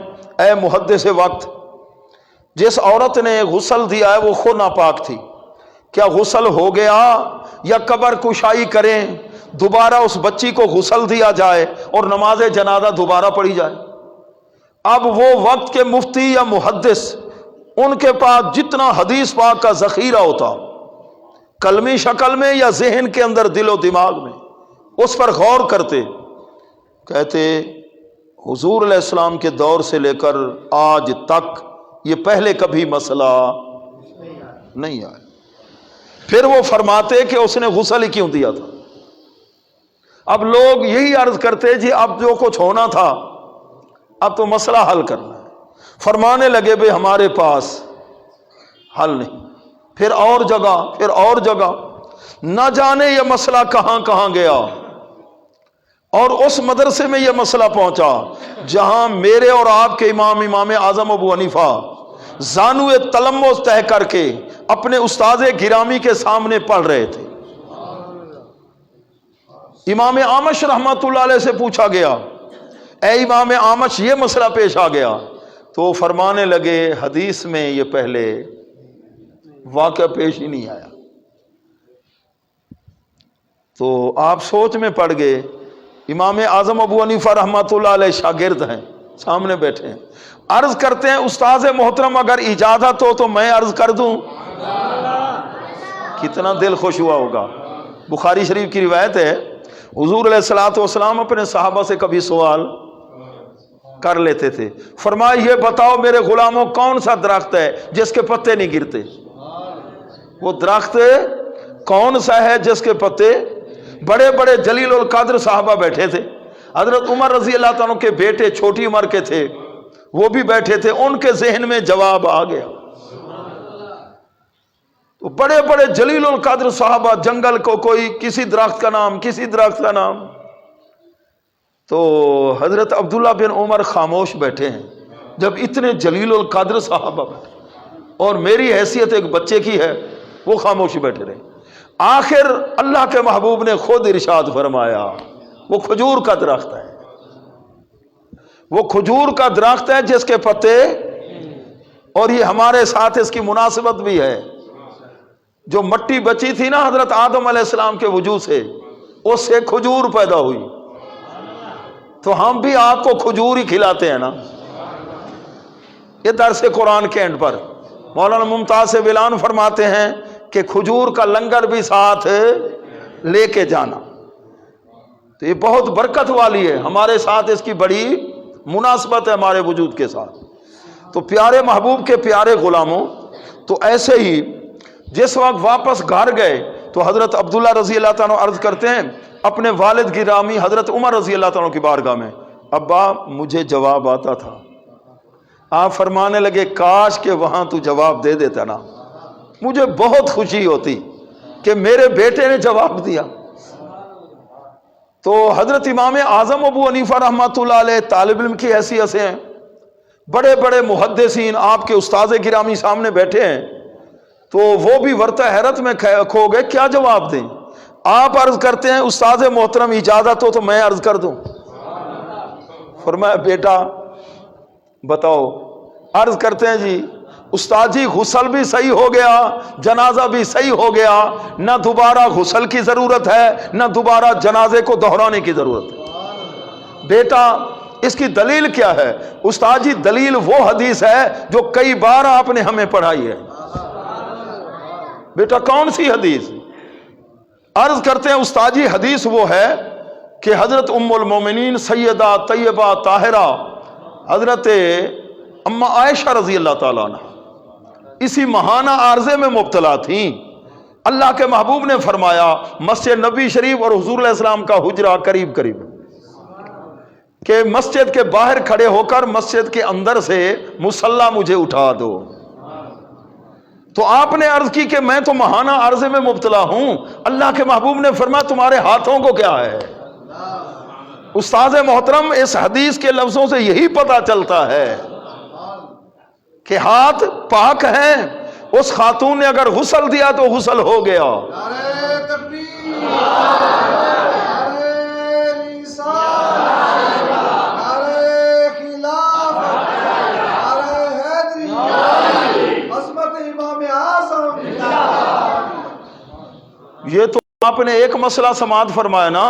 اے محدث وقت، جس عورت نے غسل دیا ہے وہ خود ناپاک تھی، کیا غسل ہو گیا یا قبر کشائی کریں، دوبارہ اس بچی کو غسل دیا جائے اور نماز جنازہ دوبارہ پڑھی جائے؟ اب وہ وقت کے مفتی یا محدث، ان کے پاس جتنا حدیث پاک کا ذخیرہ ہوتا، کلمی شکل میں یا ذہن کے اندر دل و دماغ میں، اس پر غور کرتے، کہتے حضور علیہ السلام کے دور سے لے کر آج تک یہ پہلے کبھی مسئلہ نہیں آیا۔ پھر وہ فرماتے کہ اس نے غسل ہی کیوں دیا تھا۔ اب لوگ یہی عرض کرتے جی اب جو کچھ ہونا تھا اب تو مسئلہ حل کرنا ہے۔ فرمانے لگے بھئی ہمارے پاس حل نہیں۔ پھر اور جگہ نہ جانے یہ مسئلہ کہاں کہاں گیا، اور اس مدرسے میں یہ مسئلہ پہنچا جہاں میرے اور آپ کے امام اعظم ابو حنیفہ زانو تلمس طے کر کے اپنے استاد گرامی کے سامنے پڑھ رہے تھے۔ امام اعمش رحمت اللہ علیہ سے پوچھا گیا اے امام اعمش یہ مسئلہ پیش آ گیا، تو فرمانے لگے حدیث میں یہ پہلے واقعہ پیش ہی نہیں آیا۔ تو آپ سوچ میں پڑ گئے۔ امام اعظم ابو حنیفہ رحمۃ اللہ علیہ شاگرد ہیں، سامنے بیٹھے ہیں، عرض کرتے ہیں استاذ محترم اگر اجازت ہو تو میں عرض کر دوں۔ کتنا دل خوش ہوا ہوگا۔ بخاری شریف کی روایت ہے حضور علیہ الصلوۃ والسلام اپنے صحابہ سے کبھی سوال کر لیتے تھے، فرمایا یہ بتاؤ میرے غلاموں کون سا درخت ہے جس کے پتے نہیں گرتے؟ وہ درخت کون سا ہے جس کے پتے؟ بڑے بڑے جلیل القدر صحابہ بیٹھے تھے، حضرت عمر رضی اللہ تعالیٰ کے بیٹے چھوٹی عمر کے تھے، وہ بھی بیٹھے تھے، ان کے ذہن میں جواب آ گیا۔ تو بڑے بڑے جلیل القدر صحابہ، جنگل کو کوئی کسی درخت کا نام، کسی درخت کا نام۔ تو حضرت عبداللہ بن عمر خاموش بیٹھے ہیں جب اتنے جلیل القدر صحابہ بیٹھے، اور میری حیثیت ایک بچے کی ہے، وہ خاموش بیٹھے رہے۔ آخر اللہ کے محبوب نے خود ارشاد فرمایا وہ کھجور کا درخت ہے، وہ کھجور کا درخت ہے جس کے پتے، اور یہ ہمارے ساتھ اس کی مناسبت بھی ہے، جو مٹی بچی تھی نا حضرت آدم علیہ السلام کے وجود سے، اس سے کھجور پیدا ہوئی، تو ہم بھی آپ کو کھجور ہی کھلاتے ہیں نا۔ یہ درس قرآن کے اینڈ پر مولانا ممتاز ویلان فرماتے ہیں کہ کھجور کا لنگر بھی ساتھ لے کے جانا، تو یہ بہت برکت والی ہے، ہمارے ساتھ اس کی بڑی مناسبت ہے ہمارے وجود کے ساتھ۔ تو پیارے محبوب کے پیارے غلاموں، تو ایسے ہی جس وقت واپس گھر گئے تو حضرت عبداللہ رضی اللہ تعالیٰ عرض کرتے ہیں اپنے والد گرامی حضرت عمر رضی اللہ تعالیٰ کی بارگاہ میں، ابا مجھے جواب آتا تھا۔ آپ فرمانے لگے کاش کہ وہاں تو جواب دے دیتا نا، مجھے بہت خوشی ہوتی کہ میرے بیٹے نے جواب دیا۔ تو حضرت امام اعظم ابو حنیفہ رحمۃ اللہ علیہ طالب علم کی حیثیت سے ہیں، بڑے بڑے محدثین آپ کے استاذ گرامی سامنے بیٹھے ہیں، تو وہ بھی ورطہ حیرت میں کھو گئے کیا جواب دیں۔ آپ عرض کرتے ہیں استاذ محترم اجازت ہو تو میں عرض کر دوں۔ فرمایا بیٹا بتاؤ۔ عرض کرتے ہیں جی استاد جی غسل بھی صحیح ہو گیا، جنازہ بھی صحیح ہو گیا، نہ دوبارہ غسل کی ضرورت ہے نہ دوبارہ جنازے کو دہرانے کی ضرورت ہے۔ بیٹا اس کی دلیل کیا ہے؟ استاد جی دلیل وہ حدیث ہے جو کئی بار آپ نے ہمیں پڑھائی ہے۔ بیٹا کون سی حدیث؟ عرض کرتے ہیں استاد جی حدیث وہ ہے کہ حضرت ام المومنین سیدہ طیبہ طاہرہ حضرت اما عائشہ رضی اللہ تعالیٰ عنہ اسی ماہانہ عارضے میں مبتلا تھیں. اللہ کے محبوب نے فرمایا مسجد نبی شریف اور حضور علیہ السلام کا حجرہ قریب قریب کہ مسجد کے باہر کھڑے ہو کر مسجد کے اندر سے مصلی مجھے اٹھا دو. تو آپ نے عرض کی کہ میں تو ماہانہ عرضے میں مبتلا ہوں. اللہ کے محبوب نے فرمایا تمہارے ہاتھوں کو کیا ہے؟ استاد محترم اس حدیث کے لفظوں سے یہی پتہ چلتا ہے کہ ہاتھ پاک ہیں. اس خاتون نے اگر غسل دیا تو غسل ہو گیا. یہ تو آپ نے ایک مسئلہ سماعت فرمایا نا.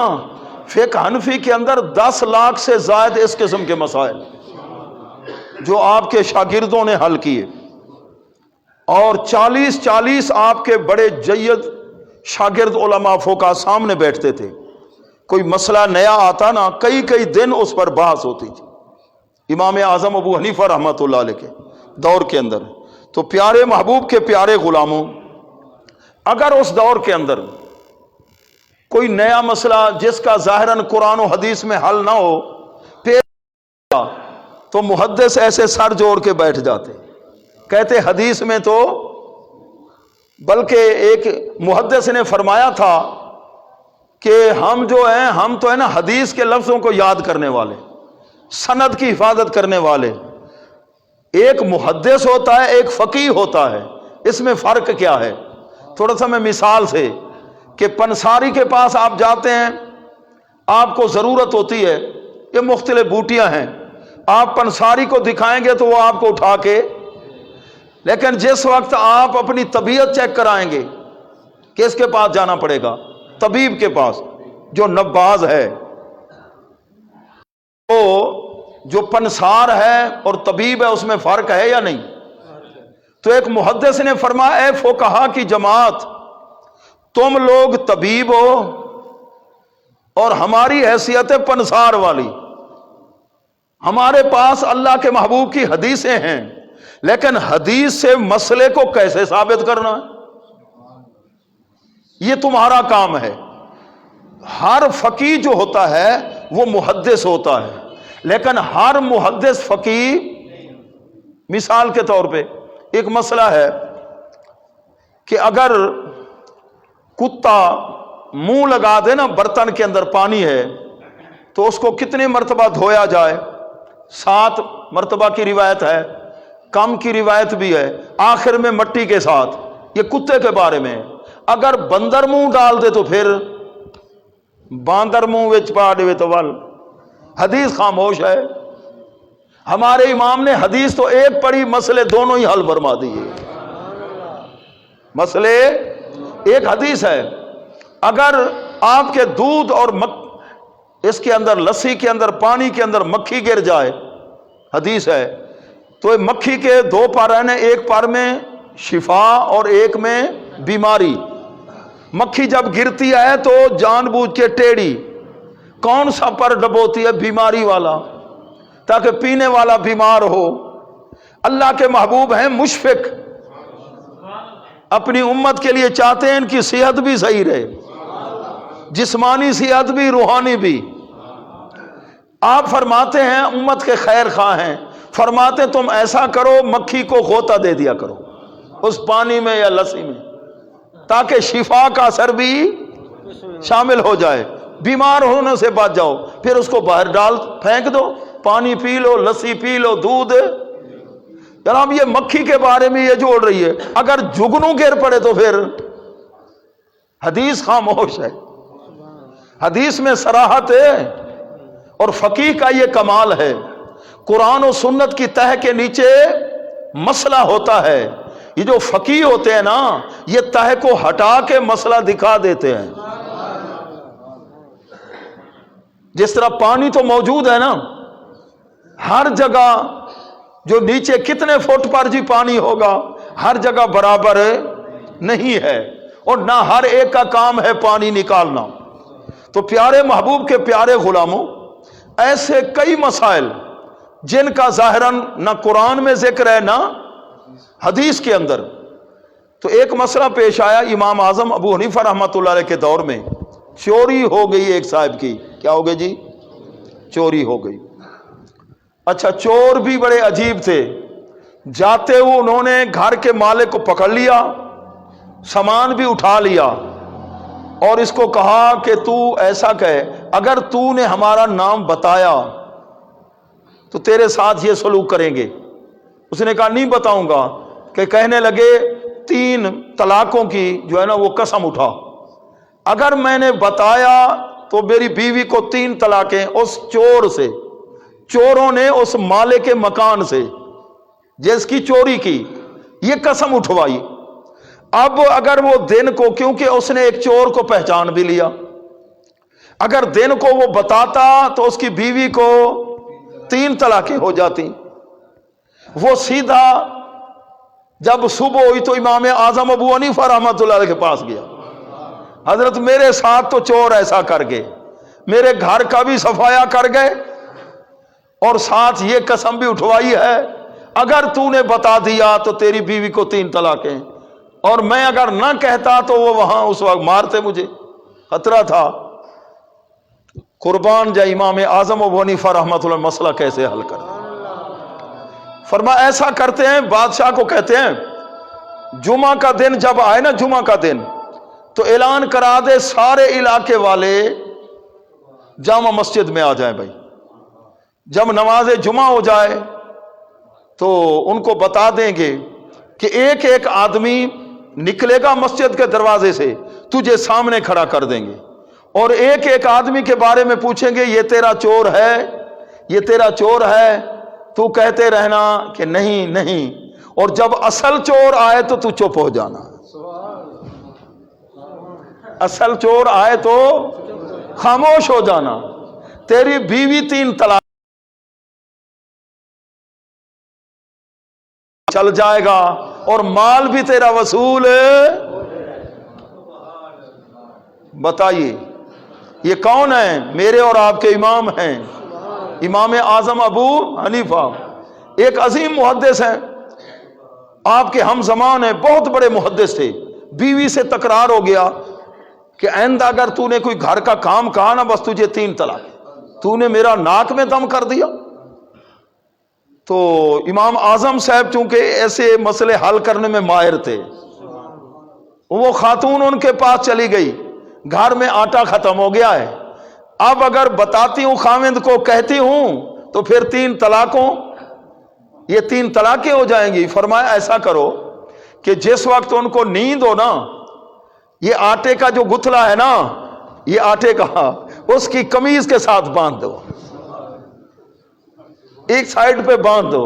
فقہ حنفی کے اندر 10 لاکھ سے زائد اس قسم کے مسائل جو آپ کے شاگردوں نے حل کیے، اور 40 آپ کے بڑے جید شاگرد علماء فقہا سامنے بیٹھتے تھے. کوئی مسئلہ نیا آتا نا کئی دن اس پر بحث ہوتی تھی. امام اعظم ابو حنیفہ رحمۃ اللہ علیہ کے دور کے اندر تو پیارے محبوب کے پیارے غلاموں، اگر اس دور کے اندر کوئی نیا مسئلہ جس کا ظاہراً قرآن و حدیث میں حل نہ ہو تو محدث ایسے سر جوڑ کے بیٹھ جاتے، کہتے حدیث میں تو، بلکہ ایک محدث نے فرمایا تھا کہ ہم جو ہیں ہم تو ہے نا حدیث کے لفظوں کو یاد کرنے والے، سند کی حفاظت کرنے والے. ایک محدث ہوتا ہے ایک فقیہ ہوتا ہے، اس میں فرق کیا ہے؟ تھوڑا سا میں مثال سے کہ پنساری کے پاس آپ جاتے ہیں، آپ کو ضرورت ہوتی ہے، یہ مختلف بوٹیاں ہیں، آپ پنساری کو دکھائیں گے تو وہ آپ کو اٹھا کے، لیکن جس وقت آپ اپنی طبیعت چیک کرائیں گے کس کے پاس جانا پڑے گا؟ طبیب کے پاس جو نباز ہے. تو جو پنسار ہے اور طبیب ہے اس میں فرق ہے یا نہیں؟ تو ایک محدث نے فرمایا اے فقہا کی جماعت، تم لوگ طبیب ہو اور ہماری حیثیت ہے پنسار والی. ہمارے پاس اللہ کے محبوب کی حدیثیں ہیں، لیکن حدیث سے مسئلے کو کیسے ثابت کرنا ہے یہ تمہارا کام ہے. ہر فقیہ جو ہوتا ہے وہ محدث ہوتا ہے، لیکن ہر محدث فقیہ، مثال کے طور پہ ایک مسئلہ ہے کہ اگر کتا منہ لگا دے نا برتن کے اندر پانی ہے تو اس کو کتنی مرتبہ دھویا جائے؟ 7 مرتبہ کی روایت ہے، کم کی روایت بھی ہے، آخر میں مٹی کے ساتھ. یہ کتے کے بارے میں. اگر بندر منہ ڈال دے تو پھر باندر منہ وچ پا دے تو ول. حدیث خاموش ہے. ہمارے امام نے حدیث تو ایک پڑھی، مسئلے دونوں ہی حل فرما دیے. مسئلے ایک حدیث ہے، اگر آپ کے دودھ اور اس کے اندر لسی کے اندر پانی کے اندر مکھی گر جائے، حدیث ہے، تو مکھی کے 2 پر ہیں، ایک پر میں شفا اور ایک میں بیماری. مکھی جب گرتی ہے تو جان بوجھ کے ٹیڑھی، کون سا پر ڈبوتی ہے؟ بیماری والا، تاکہ پینے والا بیمار ہو. اللہ کے محبوب ہیں مشفق، اپنی امت کے لیے چاہتے ہیں ان کی صحت بھی صحیح رہے، جسمانی صحت بھی روحانی بھی. آپ فرماتے ہیں امت کے خیر خواہ ہیں، فرماتے ہیں تم ایسا کرو مکھی کو غوطہ دے دیا کرو اس پانی میں یا لسی میں، تاکہ شفا کا اثر بھی شامل ہو جائے، بیمار ہونے سے بچ جاؤ. پھر اس کو باہر ڈال پھینک دو، پانی پی لو، لسی پی لو، دودھ. جناب یہ مکھی کے بارے میں یہ جوڑ رہی ہے، اگر جگنو گر پڑے تو پھر حدیث خاموش ہے. حدیث میں صراحت ہے، اور فقیہ کا یہ کمال ہے. قرآن و سنت کی تہ کے نیچے مسئلہ ہوتا ہے. یہ جو فقیہ ہوتے ہیں نا یہ تہ کو ہٹا کے مسئلہ دکھا دیتے ہیں. جس طرح پانی تو موجود ہے نا ہر جگہ، جو نیچے کتنے فٹ پر جی پانی ہوگا ہر جگہ برابر نہیں ہے، اور نہ ہر ایک کا کام ہے پانی نکالنا. تو پیارے محبوب کے پیارے غلاموں، ایسے کئی مسائل جن کا ظاہراً نہ قرآن میں ذکر ہے نہ حدیث کے اندر، تو ایک مسئلہ پیش آیا امام اعظم ابو حنیفہ رحمۃ اللہ علیہ کے دور میں، چوری ہو گئی ایک صاحب کی۔ کیا ہو گئی جی؟ چوری ہو گئی۔ اچھا، چور بھی بڑے عجیب تھے، جاتے ہوئے انہوں نے گھر کے مالک کو پکڑ لیا، سامان بھی اٹھا لیا اور اس کو کہا کہ تو ایسا کہے، اگر تو نے ہمارا نام بتایا تو تیرے ساتھ یہ سلوک کریں گے۔ اس نے کہا نہیں بتاؤں گا، کہ کہنے لگے 3 طلاقوں کی جو ہے نا وہ قسم اٹھا، اگر میں نے بتایا تو میری بیوی کو 3 طلاقیں اس چور سے، چوروں نے اس مالک کے مکان سے جس کی چوری کی یہ قسم اٹھوائی۔ اب اگر وہ دن کو، کیونکہ اس نے ایک چور کو پہچان بھی لیا، اگر دن کو وہ بتاتا تو اس کی بیوی کو 3 طلاقیں ہو جاتی۔ وہ سیدھا جب صبح ہوئی تو امام اعظم ابو حنیفہ رحمۃ اللہ علیہ کے پاس گیا، حضرت میرے ساتھ تو چور ایسا کر گئے، میرے گھر کا بھی صفایا کر گئے اور ساتھ یہ قسم بھی اٹھوائی ہے اگر تو نے بتا دیا تو تیری بیوی کو 3 طلاقیں، اور میں اگر نہ کہتا تو وہ وہاں اس وقت مارتے مجھے، خطرہ تھا۔ قربان جائے امام اعظم ابو حنیفہ رحمۃ اللہ مسئلہ کیسے حل کر، فرمایا ایسا کرتے ہیں، بادشاہ کو کہتے ہیں جمعہ کا دن جب آئے نا، جمعہ کا دن تو اعلان کرا دے سارے علاقے والے جامع مسجد میں آ جائیں بھائی، جب نماز جمعہ ہو جائے تو ان کو بتا دیں گے کہ ایک ایک آدمی نکلے گا مسجد کے دروازے سے، تجھے سامنے کھڑا کر دیں گے اور ایک ایک آدمی کے بارے میں پوچھیں گے یہ تیرا چور ہے، یہ تیرا چور ہے، تو کہتے رہنا کہ نہیں نہیں، اور جب اصل چور آئے تو تو چپ ہو جانا، اصل چور آئے تو خاموش ہو جانا، تیری بیوی 3 طلاق چل جائے گا اور مال بھی تیرا وصول۔ بتائیے یہ کون ہیں؟ میرے اور آپ کے امام ہیں، امام اعظم ابو حنیفہ، ایک عظیم محدث ہیں، آپ کے ہم زمان ہیں، بہت بڑے محدث تھے۔ بیوی سے تکرار ہو گیا کہ آئندہ اگر تو نے کوئی گھر کا کام کہا نا بس تجھے 3 طلاق، تو نے میرا ناک میں دم کر دیا۔ تو امام اعظم صاحب چونکہ ایسے مسئلے حل کرنے میں ماہر تھے، وہ خاتون ان کے پاس چلی گئی، گھر میں آٹا ختم ہو گیا ہے، اب اگر بتاتی ہوں خاوند کو، کہتی ہوں تو پھر 3 طلاقوں، یہ 3 طلاقیں ہو جائیں گی۔ فرمایا ایسا کرو کہ جس وقت ان کو نیند ہو نا، یہ آٹے کا جو گتھلا ہے نا، یہ آٹے کا، اس کی قمیض کے ساتھ باندھ دو، ایک سائیڈ پہ باندھ دو،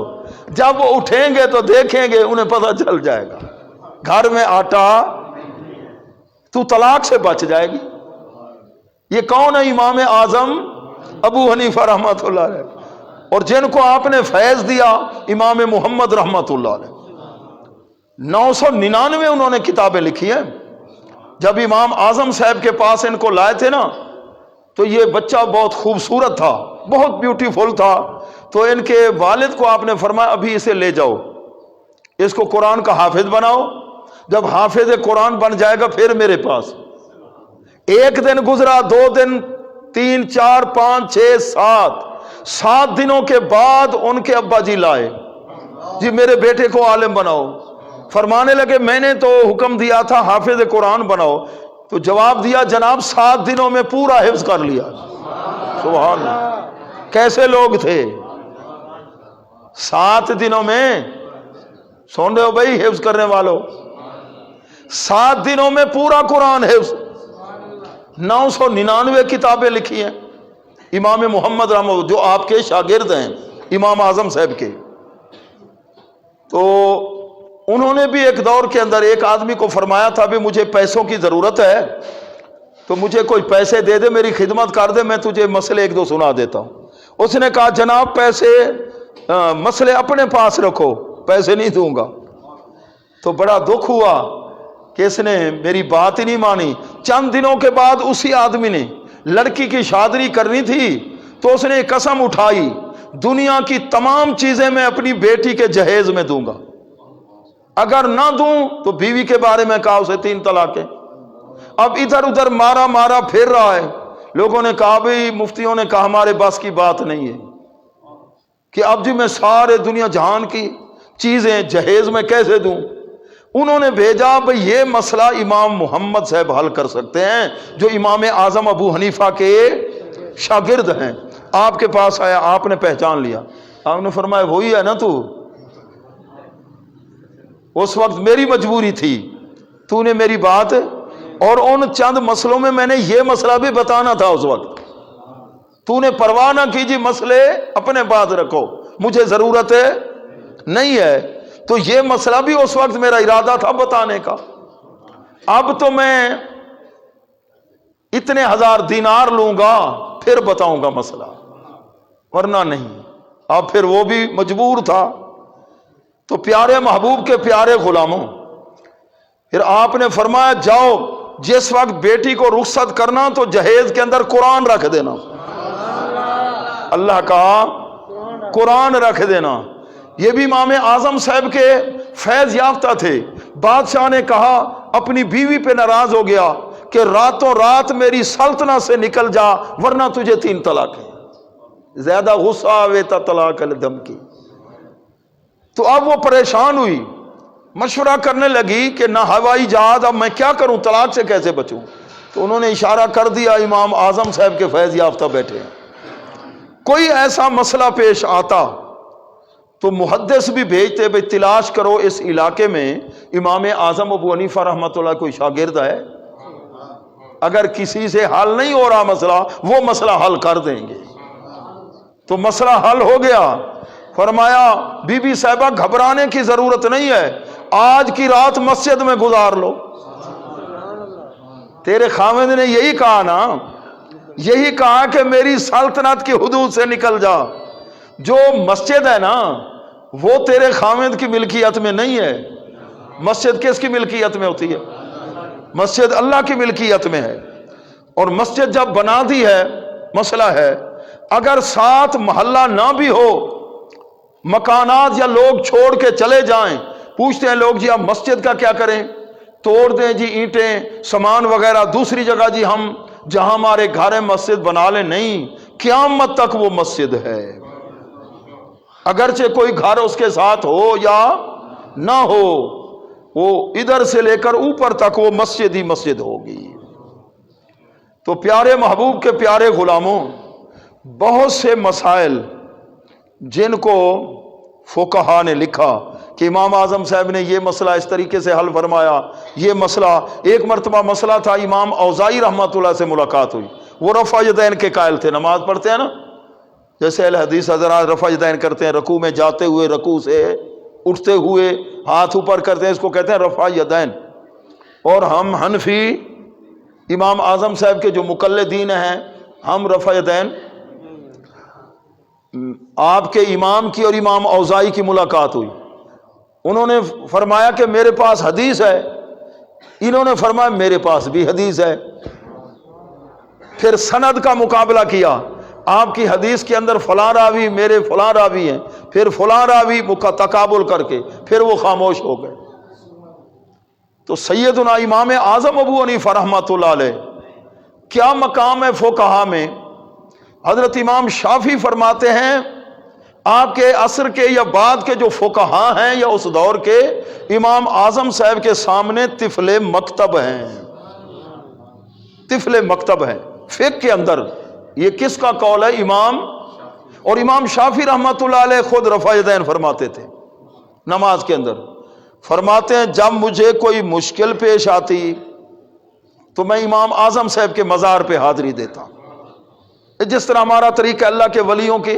جب وہ اٹھیں گے تو دیکھیں گے، انہیں پتہ چل جائے گا گھر میں آٹا، تو طلاق سے بچ جائے گی۔ یہ کون ہے؟ امام اعظم ابو حنیفہ رحمۃ اللہ علیہ، اور جن کو آپ نے فیض دیا امام محمد رحمۃ اللہ علیہ، 999 انہوں نے کتابیں لکھی ہیں۔ جب امام اعظم صاحب کے پاس ان کو لائے تھے نا تو یہ بچہ بہت خوبصورت تھا، بہت بیوٹیفل تھا، تو ان کے والد کو آپ نے فرمایا ابھی اسے لے جاؤ، اس کو قرآن کا حافظ بناؤ، جب حافظ قرآن بن جائے گا پھر میرے پاس۔ 1 دن گزرا، 2 دن، 3 4 5 6 7 دنوں کے بعد ان کے ابا جی لائے، جی میرے بیٹے کو عالم بناؤ۔ فرمانے لگے میں نے تو حکم دیا تھا حافظ قرآن بناؤ، تو جواب دیا جناب 7 دنوں میں پورا حفظ کر لیا۔ سبحان اللہ، کیسے لوگ تھے! 7 دنوں میں، سن رہے ہو بھائی حفظ کرنے والوں، 7 دنوں میں پورا قرآن حفظ۔ 999 کتابیں لکھی ہیں امام محمد رحمۃ، جو آپ کے شاگرد ہیں امام اعظم صاحب کے۔ تو انہوں نے بھی ایک دور کے اندر ایک آدمی کو فرمایا تھا بھی مجھے پیسوں کی ضرورت ہے تو مجھے کوئی پیسے دے دے، میری خدمت کر دے، میں تجھے مسئلے 1 2 سنا دیتا ہوں۔ اس نے کہا جناب پیسے، مسئلے اپنے پاس رکھو، پیسے نہیں دوں گا۔ تو بڑا دکھ ہوا کہ اس نے میری بات ہی نہیں مانی۔ چند دنوں کے بعد اسی آدمی نے لڑکی کی شادی کرنی تھی تو اس نے قسم اٹھائی دنیا کی تمام چیزیں میں اپنی بیٹی کے جہیز میں دوں گا، اگر نہ دوں تو بیوی کے بارے میں کہا اسے 3 طلاقیں۔ اب ادھر ادھر مارا پھر رہا ہے۔ لوگوں نے کہا بھئی مفتیوں نے کہا ہمارے بس کی بات نہیں ہے کہ اب جی میں سارے دنیا جہان کی چیزیں جہیز میں کیسے دوں۔ انہوں نے بھیجا بھئی یہ مسئلہ امام محمد صاحب حل کر سکتے ہیں جو امام اعظم ابو حنیفہ کے شاگرد ہیں۔ آپ کے پاس آیا، آپ نے پہچان لیا، آپ نے فرمایا وہی ہے نا تو، اس وقت میری مجبوری تھی، تو نے میری بات، اور ان چند مسئلوں میں نے یہ مسئلہ بھی بتانا تھا اس وقت، تو نے پرواہ نہ کی، جی مسئلے اپنے بات رکھو مجھے ضرورت نہیں ہے، تو یہ مسئلہ بھی اس وقت میرا ارادہ تھا بتانے کا۔ اب تو میں اتنے 1000 دینار لوں گا پھر بتاؤں گا مسئلہ، ورنہ نہیں۔ اب پھر وہ بھی مجبور تھا۔ تو پیارے محبوب کے پیارے غلاموں، پھر آپ نے فرمایا جاؤ جس وقت بیٹی کو رخصت کرنا تو جہیز کے اندر قرآن رکھ دینا، اللہ کا قرآن رکھ دینا۔ یہ بھی امام اعظم صاحب کے فیض یافتہ تھے۔ بادشاہ نے کہا اپنی بیوی پہ ناراض ہو گیا کہ راتوں رات میری سلطنت سے نکل جا ورنہ تجھے 3 طلاقیں۔ زیادہ غصہ آوے تا طلاق الدم کی۔ تو اب وہ پریشان ہوئی، مشورہ کرنے لگی کہ نہ ہوائی جہاز، اب میں کیا کروں، طلاق سے کیسے بچوں؟ تو انہوں نے اشارہ کر دیا امام اعظم صاحب کے فیض یافتہ بیٹھے ہیں، کوئی ایسا مسئلہ پیش آتا تو محدث بھی بھیجتے بھئی تلاش کرو اس علاقے میں امام اعظم ابو حنیفہ رحمۃ اللہ کوئی شاگرد ہے، اگر کسی سے حل نہیں ہو رہا مسئلہ وہ مسئلہ حل کر دیں گے۔ تو مسئلہ حل ہو گیا۔ فرمایا بی بی صاحبہ گھبرانے کی ضرورت نہیں ہے، آج کی رات مسجد میں گزار لو۔ تیرے خاوند نے یہی کہا نا، یہی کہا کہ میری سلطنت کی حدود سے نکل جا۔ جو مسجد ہے نا وہ تیرے خاوند کی ملکیت میں نہیں ہے، مسجد کس کی ملکیت میں ہوتی ہے؟ مسجد اللہ کی ملکیت میں ہے۔ اور مسجد جب بنا دی ہے، مسئلہ ہے اگر ساتھ محلہ نہ بھی ہو، مکانات یا لوگ چھوڑ کے چلے جائیں، پوچھتے ہیں لوگ جی آپ مسجد کا کیا کریں، توڑ دیں جی اینٹیں سامان وغیرہ دوسری جگہ، جی ہم جہاں ہمارے گھر ہے مسجد بنا لیں، نہیں، قیامت تک وہ مسجد ہے، اگرچہ کوئی گھر اس کے ساتھ ہو یا نہ ہو، وہ ادھر سے لے کر اوپر تک وہ مسجد ہی مسجد ہوگی۔ تو پیارے محبوب کے پیارے غلاموں، بہت سے مسائل جن کو فقہا نے لکھا کہ امام اعظم صاحب نے یہ مسئلہ اس طریقے سے حل فرمایا، یہ مسئلہ، ایک مرتبہ مسئلہ تھا امام اوزاعی رحمۃ اللہ سے ملاقات ہوئی، وہ رفع یدین کے قائل تھے، نماز پڑھتے ہیں نا جیسے اہل حدیث حضرات رفع یدین کرتے ہیں، رکوع میں جاتے ہوئے، رکوع سے اٹھتے ہوئے ہاتھ اوپر کرتے ہیں، اس کو کہتے ہیں رفع یدین۔ اور ہم حنفی امام اعظم صاحب کے جو مقلدین ہیں، ہم رفع یدین، آپ کے امام کی اور امام اوزاعی کی ملاقات ہوئی، انہوں نے فرمایا کہ میرے پاس حدیث ہے، انہوں نے فرمایا میرے پاس بھی حدیث ہے، پھر سند کا مقابلہ کیا، آپ کی حدیث کے اندر فلاں راوی، میرے فلاں راوی ہیں، پھر فلاں راوی تقابل کر کے پھر وہ خاموش ہو گئے۔ تو سیدنا امام اعظم ابو حنیفہ رحمۃ اللہ علیہ کیا مقام ہے فقہا میں؟ حضرت امام شافعی فرماتے ہیں آپ کے عصر کے یا بعد کے جو فقہا ہیں یا اس دور کے، امام اعظم صاحب کے سامنے طفل مکتب ہیں، طفل مکتب ہیں فقہ کے اندر۔ یہ کس کا قول ہے؟ امام، اور امام شافعی رحمۃ اللہ علیہ خود رفع یدین فرماتے تھے نماز کے اندر، فرماتے ہیں جب مجھے کوئی مشکل پیش آتی تو میں امام اعظم صاحب کے مزار پہ حاضری دیتا، جس طرح ہمارا طریقہ اللہ کے ولیوں کے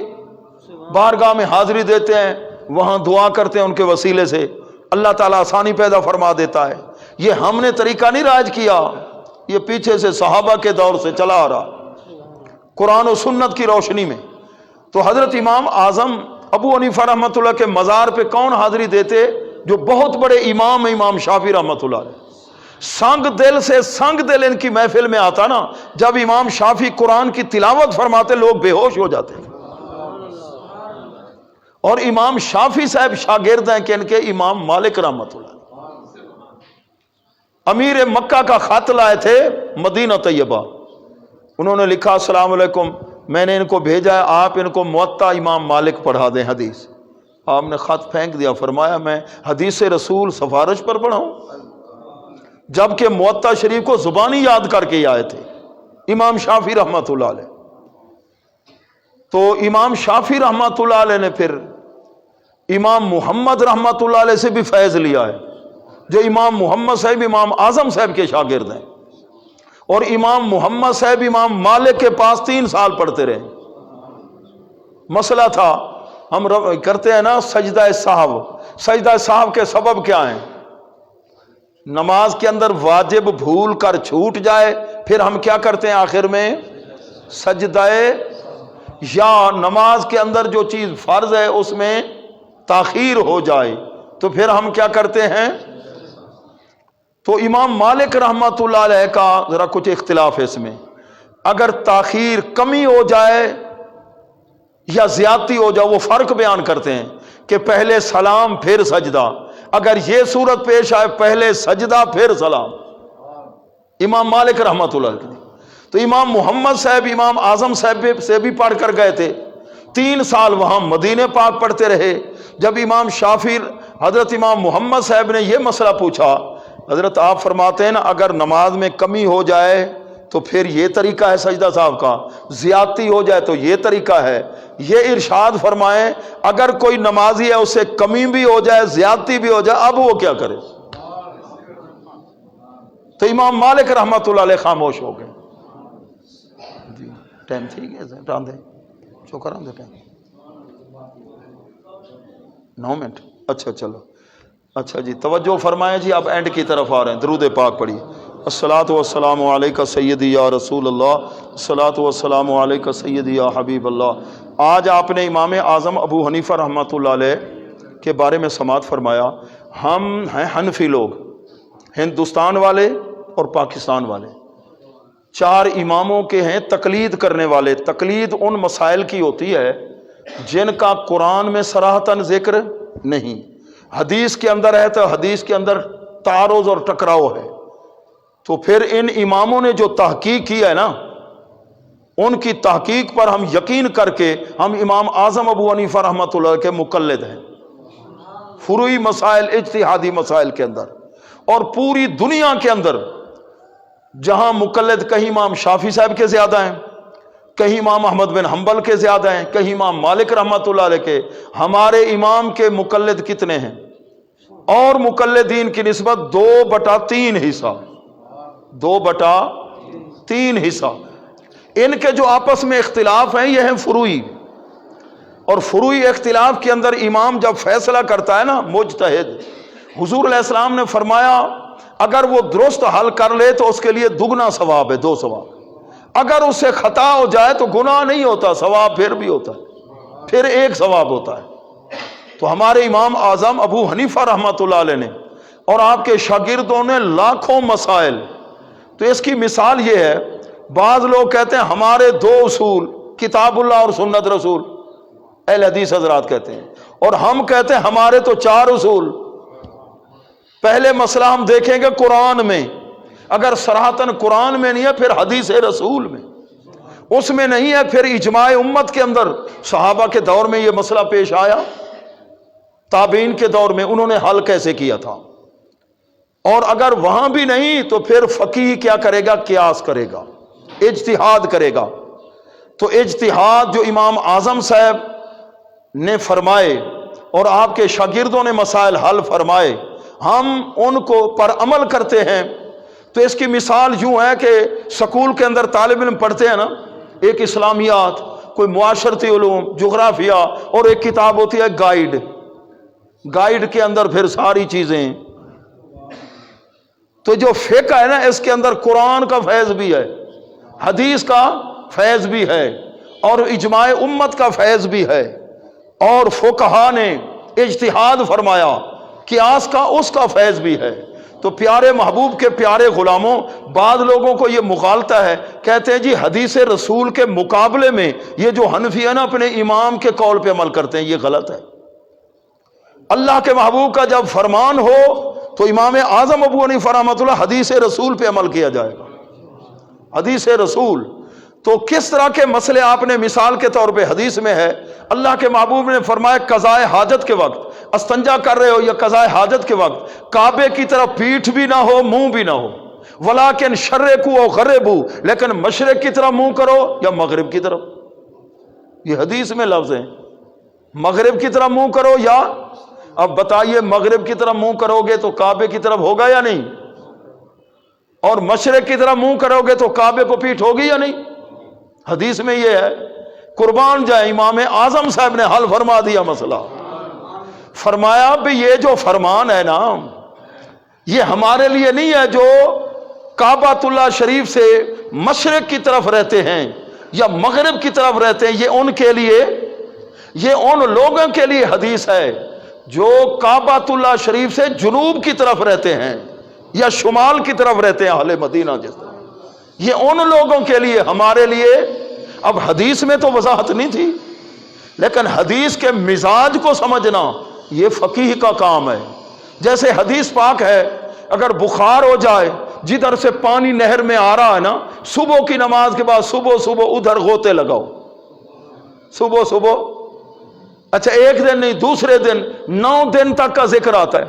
بارگاہ میں حاضری دیتے ہیں، وہاں دعا کرتے ہیں ان کے وسیلے سے، اللہ تعالیٰ آسانی پیدا فرما دیتا ہے۔ یہ ہم نے طریقہ نہیں رائج کیا، یہ پیچھے سے صحابہ کے دور سے چلا آ رہا، قرآن و سنت کی روشنی میں۔ تو حضرت امام اعظم ابو حنیفہ رحمۃ اللہ کے مزار پہ کون حاضری دیتے؟ جو بہت بڑے امام ہیں، امام شافعی رحمۃ اللہ علیہ۔ سنگ دل سے سنگ دل ان کی محفل میں آتا نا، جب امام شافعی قرآن کی تلاوت فرماتے لوگ بے ہوش ہو جاتے ہیں۔ اور امام شافعی صاحب شاگرد ہیں کہ ان کے امام مالک رحمۃ اللہ امیر مکہ کا خط لائے تھے مدینہ طیبہ، انہوں نے لکھا السلام علیکم، میں نے ان کو بھیجا ہے آپ ان کو موطا امام مالک پڑھا دیں حدیث۔ آپ نے خط پھینک دیا، فرمایا میں حدیث رسول سفارش پر پڑھاؤں، جبکہ موطا شریف کو زبانی یاد کر کے آئے تھے امام شافعی رحمۃ اللہ علیہ۔ تو امام شافعی رحمۃ اللہ علیہ نے پھر امام محمد رحمۃ اللہ علیہ سے بھی فیض لیا ہے، جو امام محمد صاحب امام اعظم صاحب کے شاگرد ہیں، اور امام محمد صاحب امام مالک کے پاس 3 سال پڑھتے رہے۔ مسئلہ تھا ہم کرتے ہیں نا سجدہ سہو، سجدہ سہو کے سبب کیا ہیں؟ نماز کے اندر واجب بھول کر چھوٹ جائے، پھر ہم کیا کرتے ہیں آخر میں سجدہ، یا نماز کے اندر جو چیز فرض ہے اس میں تاخیر ہو جائے تو پھر ہم کیا کرتے ہیں۔ تو امام مالک رحمۃ اللہ علیہ کا ذرا کچھ اختلاف ہے اس میں، اگر تاخیر کمی ہو جائے یا زیادتی ہو جائے وہ فرق بیان کرتے ہیں کہ پہلے سلام پھر سجدہ، اگر یہ صورت پیش آئے پہلے سجدہ پھر سلام، امام مالک رحمۃ اللہ علیہ۔ تو امام محمد صاحب امام اعظم صاحب سے بھی پڑھ کر گئے تھے، 3 سال وہاں مدینہ پاک پڑھتے رہے۔ جب امام شافعی حضرت امام محمد صاحب نے یہ مسئلہ پوچھا، حضرت آپ فرماتے ہیں نا اگر نماز میں کمی ہو جائے تو پھر یہ طریقہ ہے سجدہ صاحب کا، زیادتی ہو جائے تو یہ طریقہ ہے، یہ ارشاد فرمائیں اگر کوئی نمازی ہے اس سے کمی بھی ہو جائے زیادتی بھی ہو جائے اب وہ کیا کرے؟ تو امام مالک رحمۃ اللہ علیہ خاموش ہو گئے۔ جی ٹائم ٹھیک ہے، ٹان دے شکر دے ٹائم 9 منٹ، اچھا چلو اچھا جی توجہ فرمائیں جی، اب اینڈ کی طرف آ رہے ہیں، درود پاک پڑھیے۔ الصلاۃ والسلام علیک سیدی یا رسول اللہ، الصلاۃ والسلام علیک سیدی یا حبیب اللہ۔ آج آپ نے امام اعظم ابو حنیفہ رحمۃ اللہ علیہ کے بارے میں سماعت فرمایا۔ ہم ہیں حنفی لوگ، ہندوستان والے اور پاکستان والے، 4 اماموں کے ہیں تقلید کرنے والے۔ تقلید ان مسائل کی ہوتی ہے جن کا قرآن میں صراحتاً ذکر نہیں، حدیث کے اندر ہے تو حدیث کے اندر تعارض اور ٹکراؤ ہے، تو پھر ان اماموں نے جو تحقیق کی ہے نا ان کی تحقیق پر ہم یقین کر کے ہم امام اعظم ابو حنیفہ رحمۃ اللہ کے مقلد ہیں، فروعی مسائل اجتہادی مسائل کے اندر۔ اور پوری دنیا کے اندر جہاں مقلد کہیں امام شافعی صاحب کے زیادہ ہیں، کہیں امام احمد بن حنبل کے زیادہ ہیں، کہیں امام مالک رحمۃ اللہ علیہ کے، ہمارے امام کے مقلد کتنے ہیں؟ اور مقلدین کی نسبت 2/3 حصہ، 2/3 حصہ۔ ان کے جو آپس میں اختلاف ہیں یہ ہیں فروعی، اور فروعی اختلاف کے اندر امام جب فیصلہ کرتا ہے نا مجتہد، حضور علیہ السلام نے فرمایا اگر وہ درست حل کر لے تو اس کے لیے دگنا ثواب ہے، 2 ثواب، اگر اس سے خطا ہو جائے تو گناہ نہیں ہوتا، ثواب پھر بھی ہوتا ہے، پھر 1 ثواب ہوتا ہے۔ تو ہمارے امام اعظم ابو حنیفہ رحمۃ اللہ علیہ نے اور آپ کے شاگردوں نے لاکھوں مسائل، تو اس کی مثال یہ ہے، بعض لوگ کہتے ہیں ہمارے 2 اصول کتاب اللہ اور سنت رسول، اہل حدیث حضرات کہتے ہیں، اور ہم کہتے ہیں ہمارے تو 4 اصول۔ پہلے مسئلہ ہم دیکھیں گے قرآن میں، اگر صراحتاً قرآن میں نہیں ہے پھر حدیث رسول میں، اس میں نہیں ہے پھر اجماع امت کے اندر، صحابہ کے دور میں یہ مسئلہ پیش آیا، تابعین کے دور میں انہوں نے حل کیسے کیا تھا، اور اگر وہاں بھی نہیں تو پھر فقیہ کیا کرے گا؟ قیاس کرے گا، اجتہاد کرے گا۔ تو اجتہاد جو امام اعظم صاحب نے فرمائے اور آپ کے شاگردوں نے مسائل حل فرمائے، ہم ان کو پر عمل کرتے ہیں۔ تو اس کی مثال یوں ہے کہ سکول کے اندر طالب علم پڑھتے ہیں نا، ایک اسلامیات، کوئی معاشرتی علوم، جغرافیہ، اور ایک کتاب ہوتی ہے گائیڈ، گائیڈ کے اندر پھر ساری چیزیں۔ تو جو فقہ ہے نا اس کے اندر قرآن کا فیض بھی ہے، حدیث کا فیض بھی ہے، اور اجماع امت کا فیض بھی ہے، اور فقہا نے اجتہاد فرمایا، قیاس کا اس کا فیض بھی ہے۔ تو پیارے محبوب کے پیارے غلاموں، بعض لوگوں کو یہ مغالطہ ہے، کہتے ہیں جی حدیث رسول کے مقابلے میں یہ جو حنفی ہے نا اپنے امام کے قول پہ عمل کرتے ہیں، یہ غلط ہے۔ اللہ کے محبوب کا جب فرمان ہو تو امام اعظم ابو حنیفہ رحمۃ اللہ حدیث رسول پہ عمل کیا جائے گا۔ حدیث رسول تو کس طرح کے مسئلے آپ نے مثال کے طور پہ حدیث میں ہے، اللہ کے محبوب نے فرمایا قضائے حاجت کے وقت استنجا کر رہے ہو یا قضائے حاجت کے وقت کعبے کی طرف پیٹھ بھی نہ ہو، منہ بھی نہ ہو، ولیکن شرقو و غربو، لیکن مشرق کی طرف منہ کرو یا مغرب کی طرف، یہ حدیث میں لفظ ہیں، مغرب کی طرف منہ کرو یا، اب بتائیے مغرب کی طرف منہ کرو گے تو کعبے کی طرف ہوگا یا نہیں، اور مشرق کی طرف منہ کرو گے تو کعبے کو پیٹھ ہوگی یا نہیں؟ حدیث میں یہ ہے، قربان جائے امام اعظم صاحب نے حل فرما دیا مسئلہ، فرمایا بھی یہ جو فرمان ہے نا یہ ہمارے لیے نہیں ہے جو کعبۃ اللہ شریف سے مشرق کی طرف رہتے ہیں یا مغرب کی طرف رہتے ہیں، یہ ان کے لیے، یہ ان لوگوں کے لیے حدیث ہے جو کعبۃ اللہ شریف سے جنوب کی طرف رہتے ہیں یا شمال کی طرف رہتے ہیں، اہل مدینہ جس طرح، یہ ان لوگوں کے لیے، ہمارے لیے۔ اب حدیث میں تو وضاحت نہیں تھی، لیکن حدیث کے مزاج کو سمجھنا یہ فقیہ کا کام ہے۔ جیسے حدیث پاک ہے، اگر بخار ہو جائے، جدھر سے پانی نہر میں آ رہا ہے نا، صبح کی نماز کے بعد صبح ادھر غوطے لگاؤ، صبح، اچھا ایک دن نہیں، دوسرے دن 9 دن تک کا ذکر آتا ہے۔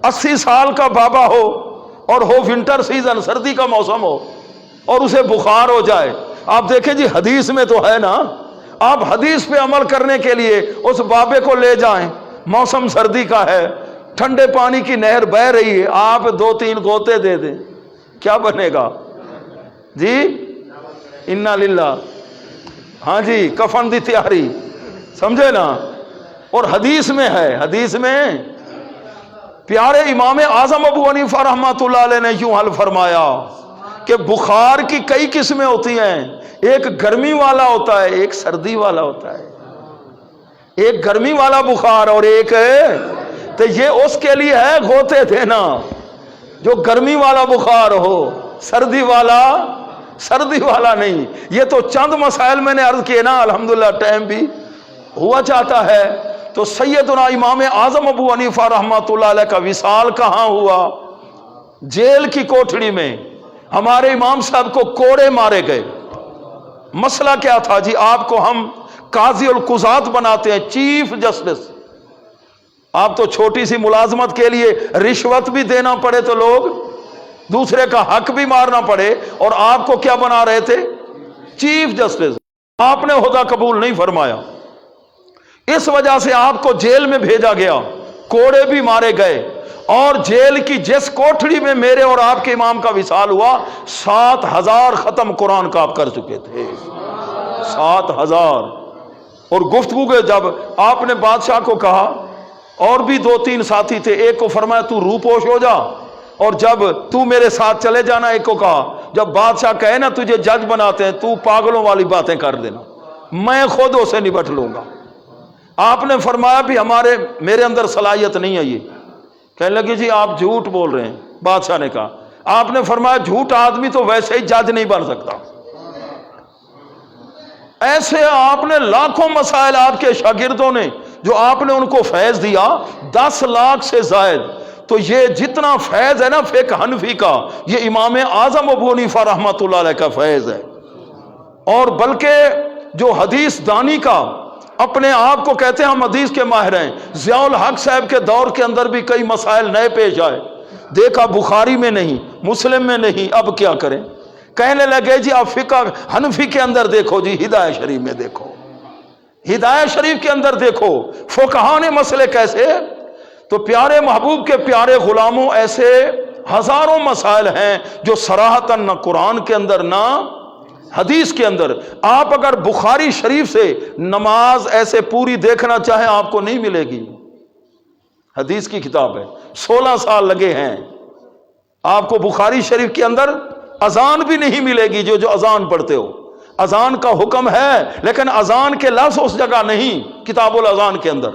80 سال کا بابا ہو اور ہو ونٹر سیزن، سردی کا موسم ہو، اور اسے بخار ہو جائے، آپ دیکھیں جی حدیث میں تو ہے نا، آپ حدیث پہ عمل کرنے کے لیے اس بابے کو لے جائیں، موسم سردی کا ہے، ٹھنڈے پانی کی نہر بہ رہی ہے، آپ 2-3 غوطے دے دیں، کیا بنے گا جی؟ انا للہ، ہاں جی، کفن دی تیاری، سمجھے نا؟ اور حدیث میں ہے، حدیث میں پیارے امام اعظم ابو حنیفہ رحمۃ اللہ علیہ نے یوں حل فرمایا کہ بخار کی کئی قسمیں ہوتی ہیں، ایک گرمی والا ہوتا ہے، ایک سردی والا ہوتا ہے، ایک گرمی والا بخار اور ایک ہے، تو یہ اس کے لیے ہے غوطے دینا جو گرمی والا بخار ہو، سردی والا نہیں۔ یہ تو چند مسائل میں نے عرض کیے نا، الحمدللہ ٹائم بھی ہوا چاہتا ہے۔ تو سیدنا امام اعظم ابو حنیفہ رحمۃ اللہ علیہ کا وصال کہاں ہوا؟ جیل کی کوٹڑی میں ہمارے امام صاحب کو کوڑے مارے گئے۔ مسئلہ کیا تھا جی؟ آپ کو ہم قاضی القضات بناتے ہیں، چیف جسٹس، آپ تو چھوٹی سی ملازمت کے لیے رشوت بھی دینا پڑے تو لوگ دوسرے کا حق بھی مارنا پڑے، اور آپ کو کیا بنا رہے تھے؟ Chief justice. آپ نے عہدہ قبول نہیں فرمایا، اس وجہ سے آپ کو جیل میں بھیجا گیا، کوڑے بھی مارے گئے، اور جیل کی جس کوٹڑی میں میرے اور آپ کے امام کا وصال ہوا، 7000 ختم قرآن کا آپ کر چکے تھے، 7000۔ اور گفتگو کے جب آپ نے بادشاہ کو کہا، اور بھی 2-3 ساتھی تھے، ایک کو فرمایا تو روپوش ہو جا، اور جب تو میرے ساتھ چلے جانا، ایک کو کہا جب بادشاہ کہے نا تجھے جج بناتے ہیں، تو پاگلوں والی باتیں کر دینا، میں خود اسے نبٹ لوں گا۔ آپ نے فرمایا بھی میرے اندر صلاحیت نہیں ہے۔ یہ کہنے لگے جی آپ جھوٹ بول رہے ہیں۔ بادشاہ نے کہا، آپ نے فرمایا جھوٹ آدمی تو ویسے ہی جج نہیں بن سکتا۔ ایسے آپ نے لاکھوں مسائل، آپ کے شاگردوں نے جو آپ نے ان کو فیض دیا 10 لاکھ سے زائد، تو یہ جتنا فیض ہے نا فقہ حنفی کا، یہ امام اعظم ابو حنیفہ رحمۃ اللہ علیہ کا فیض ہے۔ اور بلکہ جو حدیث دانی کا اپنے آپ کو کہتے ہیں ہم حدیث کے ماہر ہیں، ضیاء الحق صاحب کے دور کے اندر بھی کئی مسائل نئے پیش آئے، دیکھا بخاری میں نہیں، مسلم میں نہیں، اب کیا کریں؟ کہنے لگے جی آپ فقہ حنفی کے اندر دیکھو، جی ہدایت شریف میں دیکھو، ہدایت شریف کے اندر دیکھو فقہاء نے مسئلے کیسے۔ تو پیارے محبوب کے پیارے غلاموں، ایسے ہزاروں مسائل ہیں جو صراحتاً نہ قرآن کے اندر نہ حدیث کے اندر۔ آپ اگر بخاری شریف سے نماز ایسے پوری دیکھنا چاہیں آپ کو نہیں ملے گی، حدیث کی کتاب ہے، 16 سال لگے ہیں آپ کو بخاری شریف کے اندر اذان بھی نہیں ملے گی جو اذان پڑھتے ہو۔ اذان کا حکم ہے لیکن اذان کے لفظ اس جگہ نہیں کتاب الاذان کے اندر،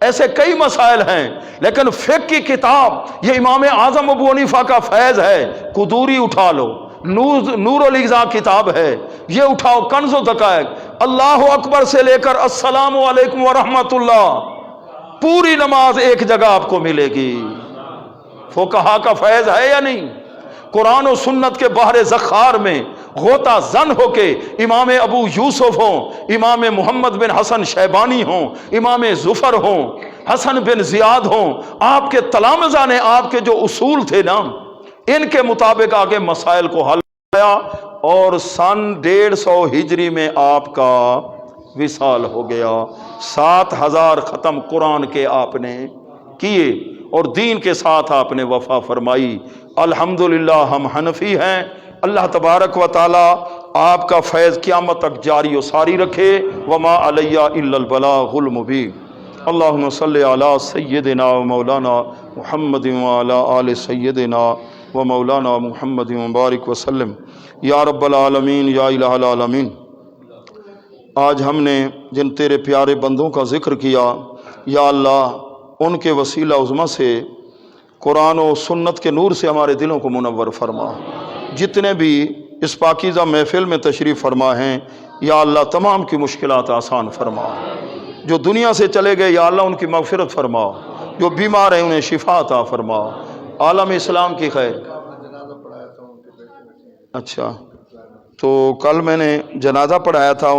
ایسے کئی مسائل ہیں، لیکن فقہ کی کتاب یہ امام اعظم ابو حنیفہ کا فیض ہے، قدوری اٹھا لو، نور الاغذاء کتاب ہے، یہ اٹھاؤ، کنز و دقائق، اللہ اکبر سے لے کر السلام علیکم ورحمۃ اللہ، پوری نماز ایک جگہ آپ کو ملے گی۔ فقہا کا فیض ہے یا نہیں؟ قرآن و سنت کے بحر زخار میں غوطہ زن ہو کے امام ابو یوسف ہوں، امام محمد بن حسن شیبانی ہوں، امام ظفر ہوں، حسن بن زیاد ہوں، آپ کے تلامذہ نے آپ کے جو اصول تھے نا ان کے مطابق آگے مسائل کو حل کیا، اور سن 150 ہجری میں آپ کا وصال ہو گیا۔ 7000 ختم قرآن کے آپ نے کیے اور دین کے ساتھ آپ نے وفا فرمائی۔ الحمدللہ ہم حنفی ہیں، اللہ تبارک و تعالی آپ کا فیض قیامت تک جاری و ساری رکھے۔ وما علیہ الا البلاغ المبین۔ اللہم صلی علی سیدنا و مولانا محمد وعلی آل سیدنا و مولانا محمد مبارک وسلم۔ یا رب العالمین، یا الہ العالمین، آج ہم نے جن تیرے پیارے بندوں کا ذکر کیا، یا اللہ ان کے وسیلہ عظمہ سے قرآن و سنت کے نور سے ہمارے دلوں کو منور فرما۔ جتنے بھی اس پاکیزہ محفل میں تشریف فرما ہیں یا اللہ تمام کی مشکلات آسان فرما، جو دنیا سے چلے گئے یا اللہ ان کی مغفرت فرما، جو بیمار ہیں انہیں شفا عطا فرما، عالم اسلام کی خیر۔ اچھا، تو کل میں نے جنازہ پڑھایا تھا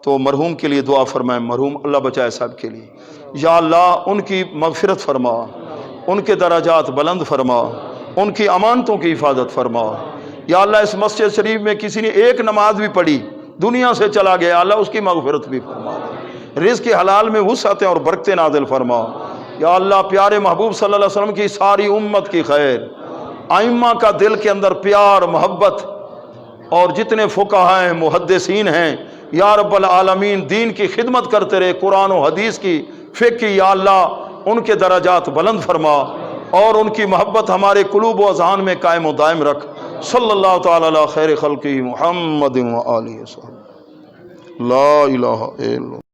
تو مرحوم کے لیے دعا فرمائیں، مرحوم اللہ بچائے صاحب کے لیے، یا اللہ ان کی مغفرت فرما، ان کے درجات بلند فرما، ان کی امانتوں کی حفاظت فرما۔ یا اللہ اس مسجد شریف میں کسی نے ایک نماز بھی پڑھی دنیا سے چلا گیا، اللہ اس کی مغفرت بھی فرما، رزق کے حلال میں وسعتیں اور برکتیں نازل فرما۔ یا اللہ پیارے محبوب صلی اللہ علیہ وسلم کی ساری امت کی خیر، ائمہ کا دل کے اندر پیار محبت، اور جتنے فقہاء ہیں محدثین ہیں یا رب العالمین دین کی خدمت کرتے رہے، قرآن و حدیث کی فقہ کی، یا اللہ ان کے درجات بلند فرما اور ان کی محبت ہمارے قلوب و اذہان میں قائم و دائم رکھ۔ صلی اللہ تعالی علی خیر خلقہ محمد و آلہ وصحبہ، لا الہ الا اللہ۔